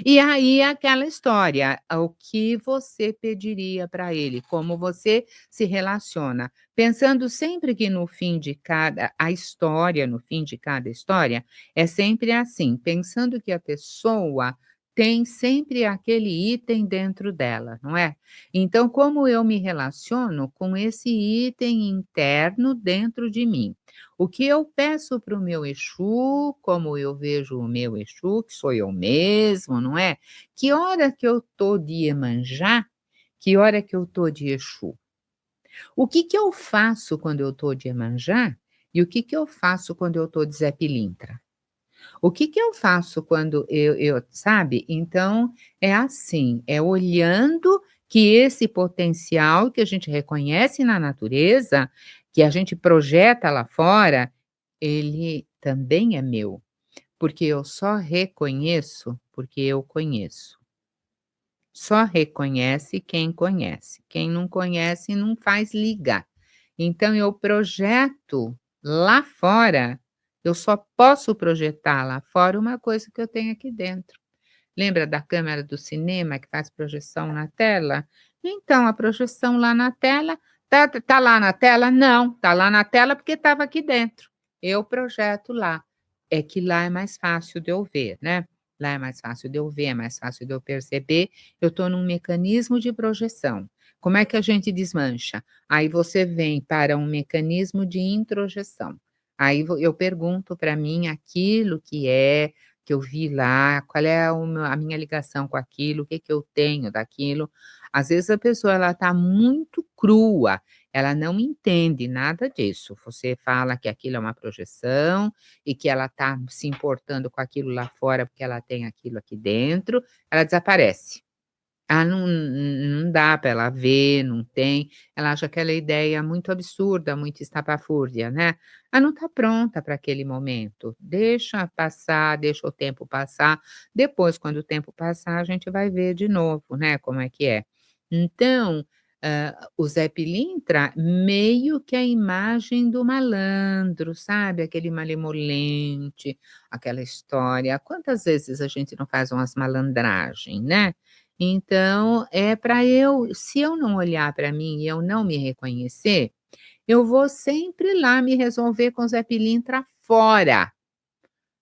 E aí aquela história, o que você pediria para ele, como você se relaciona, pensando sempre que no fim de cada a história, no fim de cada história, é sempre assim, pensando que a pessoa tem sempre aquele item dentro dela, não é? Então como eu me relaciono com esse item interno dentro de mim? O que eu peço para o meu Exu, como eu vejo o meu Exu, que sou eu mesmo, não é? Que hora que eu tô de Iemanjá, que hora que eu tô de Exu? O que que eu faço quando eu tô de Iemanjá e o que que eu faço quando eu tô de Zé Pilintra? O que que eu faço quando sabe? Então, é assim, é olhando que esse potencial que a gente reconhece na natureza, que a gente projeta lá fora, ele também é meu, porque eu só reconheço porque eu conheço. Só reconhece quem conhece, quem não conhece não faz liga. Então eu projeto lá fora, eu só posso projetar lá fora uma coisa que eu tenho aqui dentro. Lembra da câmera do cinema que faz projeção na tela? Então a projeção lá na tela, tá lá na tela? Não, tá lá na tela porque estava aqui dentro. Eu projeto lá. É que lá é mais fácil de eu ver, né. Lá é mais fácil de eu ver, é mais fácil de eu perceber, eu estou num mecanismo de projeção. Como é que a gente desmancha? Aí você vem para um mecanismo de introjeção. Aí eu pergunto para mim aquilo que eu vi lá, qual é a minha ligação com aquilo, o que que eu tenho daquilo. Às vezes a pessoa ela está muito crua, ela não entende nada disso. Você fala que aquilo é uma projeção e que ela está se importando com aquilo lá fora, porque ela tem aquilo aqui dentro, ela desaparece. Ah, não dá para ela ver, não tem. Ela acha aquela ideia muito absurda, muito estapafúrdia, né. Ela não está pronta para aquele momento. Deixa passar, deixa o tempo passar, depois quando o tempo passar a gente vai ver de novo, né, como é que é. Então, o Zé Pilintra meio que a imagem do malandro, sabe, aquele malemolente, aquela história. Quantas vezes a gente não faz umas malandragem, né. Então, é para se eu não olhar para mim e eu não me reconhecer, eu vou sempre lá me resolver com Zé Pilintra fora.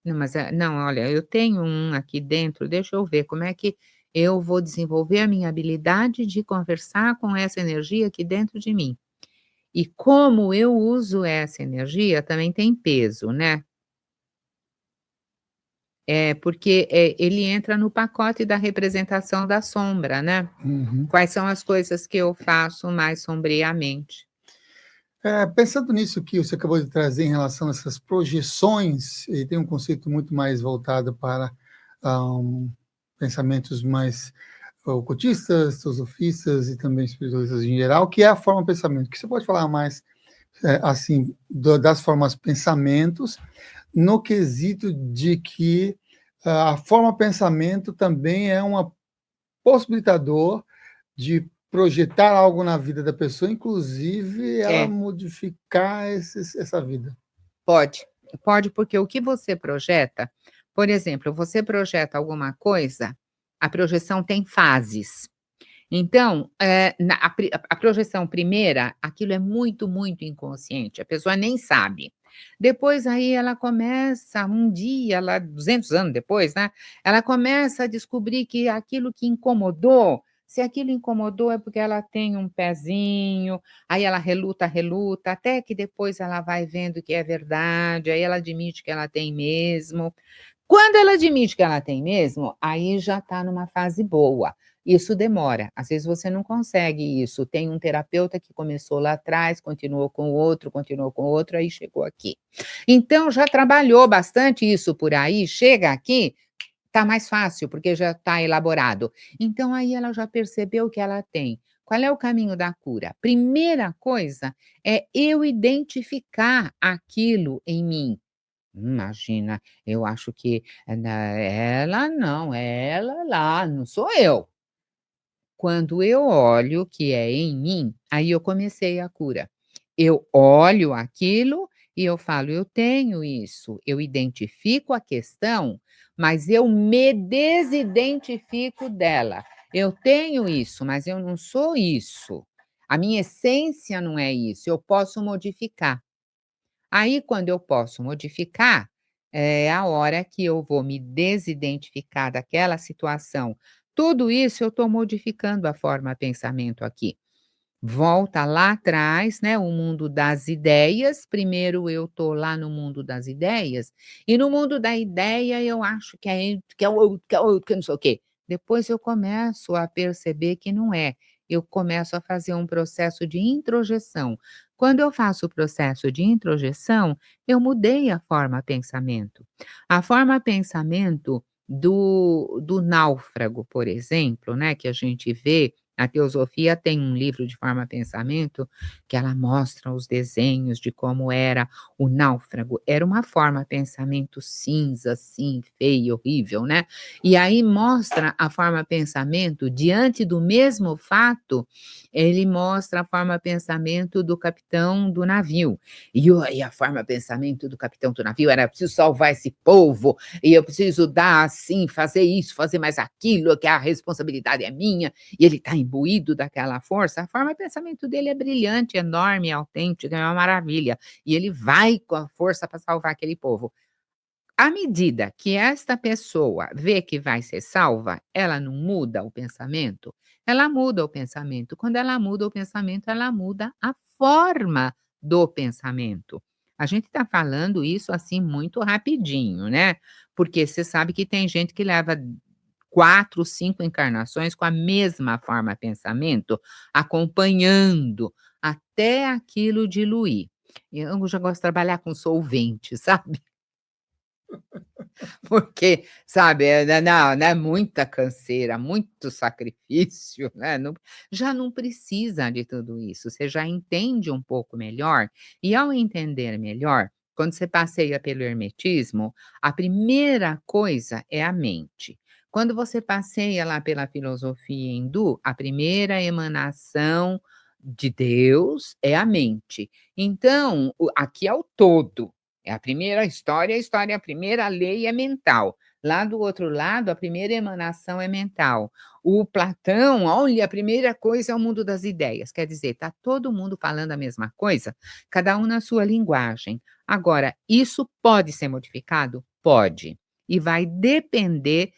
Não, mas não, olha, eu tenho um aqui dentro, deixa eu ver como é que eu vou desenvolver a minha habilidade de conversar com essa energia aqui dentro de mim. E como eu uso essa energia também tem peso, né. É, porque, ele entra no pacote da representação da sombra, né. Uhum. Quais são as coisas que eu faço mais sombriamente? Pensando nisso que você acabou de trazer em relação a essas projeções, e tem um conceito muito mais voltado para, pensamentos mais ocultistas, sofistas e também espiritualistas em geral, que é a forma pensamento, que você pode falar mais, assim, das formas pensamentos, no quesito de que a forma pensamento também é uma possibilitador de projetar algo na vida da pessoa, inclusive ela É, modificar essa vida. pode. Pode, porque o que você projeta, por exemplo, você projeta alguma coisa, a projeção tem fases. Então, na a projeção primeira, aquilo é muito, muito inconsciente, a pessoa nem sabe. Depois aí ela começa, um dia lá 200 anos depois, né, ela começa a descobrir que aquilo que incomodou, se aquilo incomodou é porque ela tem um pezinho, aí ela reluta, reluta, até que depois ela vai vendo que é verdade, aí ela admite que ela tem mesmo. Quando ela admite que ela tem mesmo, aí já está numa fase boa. Isso demora, às vezes você não consegue isso. Tem um terapeuta que começou lá atrás, continuou com o outro, aí chegou aqui. Então já trabalhou bastante isso por aí, chega aqui, tá mais fácil, porque já está elaborado. Então aí ela já percebeu que ela tem. Qual é o caminho da cura? Primeira coisa é eu identificar aquilo em mim. Imagina, eu acho que ela não, é ela lá, não sou eu. Quando eu olho que é em mim, aí eu comecei a cura. Eu olho aquilo e eu falo: "Eu tenho isso", eu identifico a questão, mas eu me desidentifico dela. Eu tenho isso, mas eu não sou isso. A minha essência não é isso, eu posso modificar. Aí, quando eu posso modificar, é a hora que eu vou me desidentificar daquela situação. Tudo isso eu estou modificando a forma pensamento aqui. Volta lá atrás, né, o mundo das ideias, primeiro eu estou lá no mundo das ideias, e no mundo da ideia eu acho que é o outro, que é o outro, que não sei o quê. Depois eu começo a perceber que não é, eu começo a fazer um processo de introjeção. Quando eu faço o processo de introjeção, eu mudei a forma pensamento. A forma pensamento do náufrago, por exemplo, né, que a gente vê a teosofia tem um livro de forma pensamento que ela mostra os desenhos de como era o náufrago. Era uma forma pensamento cinza, assim, feia, horrível, né. E aí mostra a forma pensamento diante do mesmo fato, ele mostra a forma pensamento do capitão do navio. E a forma pensamento do capitão do navio era: "Preciso salvar esse povo, e eu preciso dar assim, fazer isso, fazer mais aquilo, que a responsabilidade é minha", e ele está imbuído daquela força, a forma de pensamento dele é brilhante, enorme, autêntica, é uma maravilha. E ele vai com a força para salvar aquele povo. À medida que esta pessoa vê que vai ser salva, ela não muda o pensamento? Ela muda o pensamento. Quando ela muda o pensamento, ela muda a forma do pensamento. A gente está falando isso assim muito rapidinho, né? Porque você sabe que tem gente que leva 4, 5 encarnações com a mesma forma pensamento, acompanhando até aquilo diluir. Eu já gosto de trabalhar com solvente, sabe? Porque, sabe, não, é muita canseira, muito sacrifício, né, não, já não precisa de tudo isso, você já entende um pouco melhor, e ao entender melhor, quando você passeia pelo hermetismo, a primeira coisa é a mente. Quando você passeia lá pela filosofia hindu, a primeira emanação de Deus é a mente. Então, aqui é o todo. É a história, a primeira lei é mental. Lá do outro lado, a primeira emanação é mental. O Platão, olha, a primeira coisa é o mundo das ideias, quer dizer, está todo mundo falando a mesma coisa, cada um na sua linguagem. Agora, isso pode ser modificado? Pode. E vai depender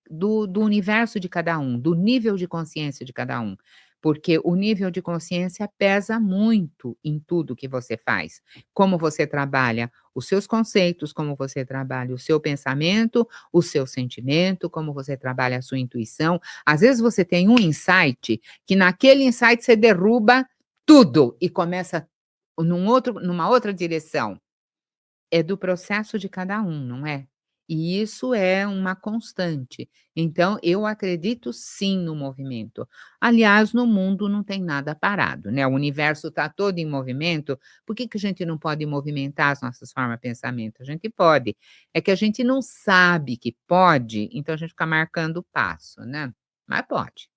do universo de cada um, do nível de consciência de cada um. Porque o nível de consciência pesa muito em tudo que você faz. Como você trabalha os seus conceitos, como você trabalha o seu pensamento, o seu sentimento, como você trabalha a sua intuição. Às vezes você tem um insight, que naquele insight você derruba tudo e começa numa outra direção. É do processo de cada um, não é? E isso é uma constante. Então, eu acredito sim no movimento. Aliás, no mundo não tem nada parado, né? O universo está todo em movimento. Por que que a gente não pode movimentar as nossas formas de pensamento? A gente pode. É que a gente não sabe que pode, então a gente fica marcando o passo, né? Mas pode.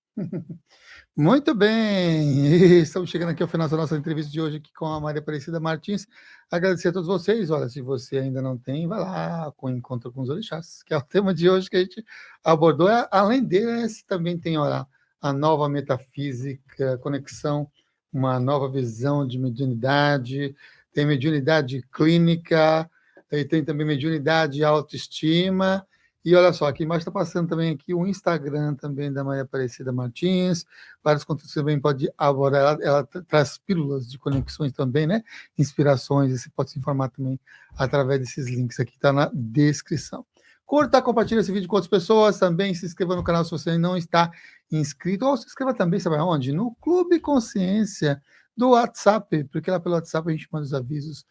Muito bem, e estamos chegando aqui ao final da nossa entrevista de hoje aqui com a Maria Aparecida Martins. Agradecer a todos vocês. Olha, se você ainda não tem, vai lá com o Encontro com os Orixás, que é o tema de hoje que a gente abordou. Além desse, também tem olha, a nova metafísica, conexão, uma nova visão de mediunidade, tem mediunidade clínica, e tem também mediunidade e autoestima. E olha só, aqui embaixo está passando também aqui o Instagram também da Maria Aparecida Martins, vários conteúdos que você também pode abordar, ela traz pílulas de conexões também, né? Inspirações, e você pode se informar também através desses links aqui, está na descrição. Curta, compartilhe esse vídeo com outras pessoas, também se inscreva no canal se você não está inscrito, ou se inscreva também, sabe aonde? No Clube Consciência do WhatsApp, porque lá pelo WhatsApp a gente manda os avisos,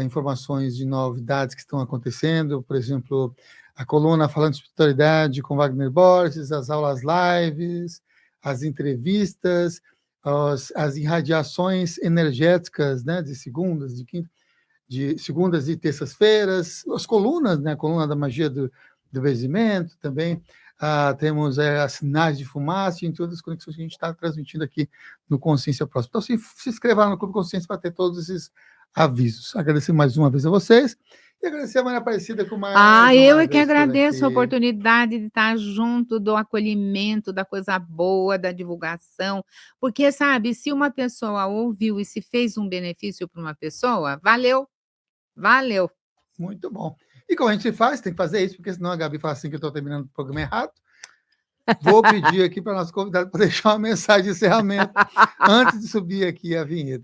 informações de novidades que estão acontecendo, por exemplo, a coluna falando de espiritualidade com Wagner Borges, as aulas lives, as entrevistas, as irradiações energéticas, né, de segundas, de segundas e terças-feiras, as colunas, né, a coluna da magia do benzimento também, temos as sinais de fumaça e em todas as conexões que a gente está transmitindo aqui no Consciência Próxima. Então, se inscreva lá no Clube Consciência para ter todos esses avisos. Agradecer mais uma vez a vocês e agradecer a Maria Aparecida com mais Eu uma é que vez por agradeço a aqui. oportunidade de estar junto, do acolhimento, da coisa boa, da divulgação, porque, sabe, se uma pessoa ouviu e se fez um benefício para uma pessoa, valeu, valeu. Muito bom. E como a gente faz, tem que fazer isso, porque senão a Gabi fala assim que eu estou terminando o programa errado. Vou pedir aqui para nosso convidado para deixar uma mensagem de encerramento antes de subir aqui a vinheta.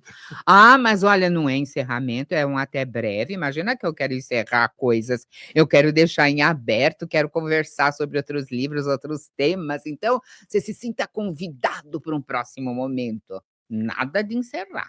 Mas olha, não é encerramento, é um até breve. Imagina que eu quero encerrar coisas, eu quero deixar em aberto, quero conversar sobre outros livros, outros temas. Então, você se sinta convidado para um próximo momento. Nada de encerrar.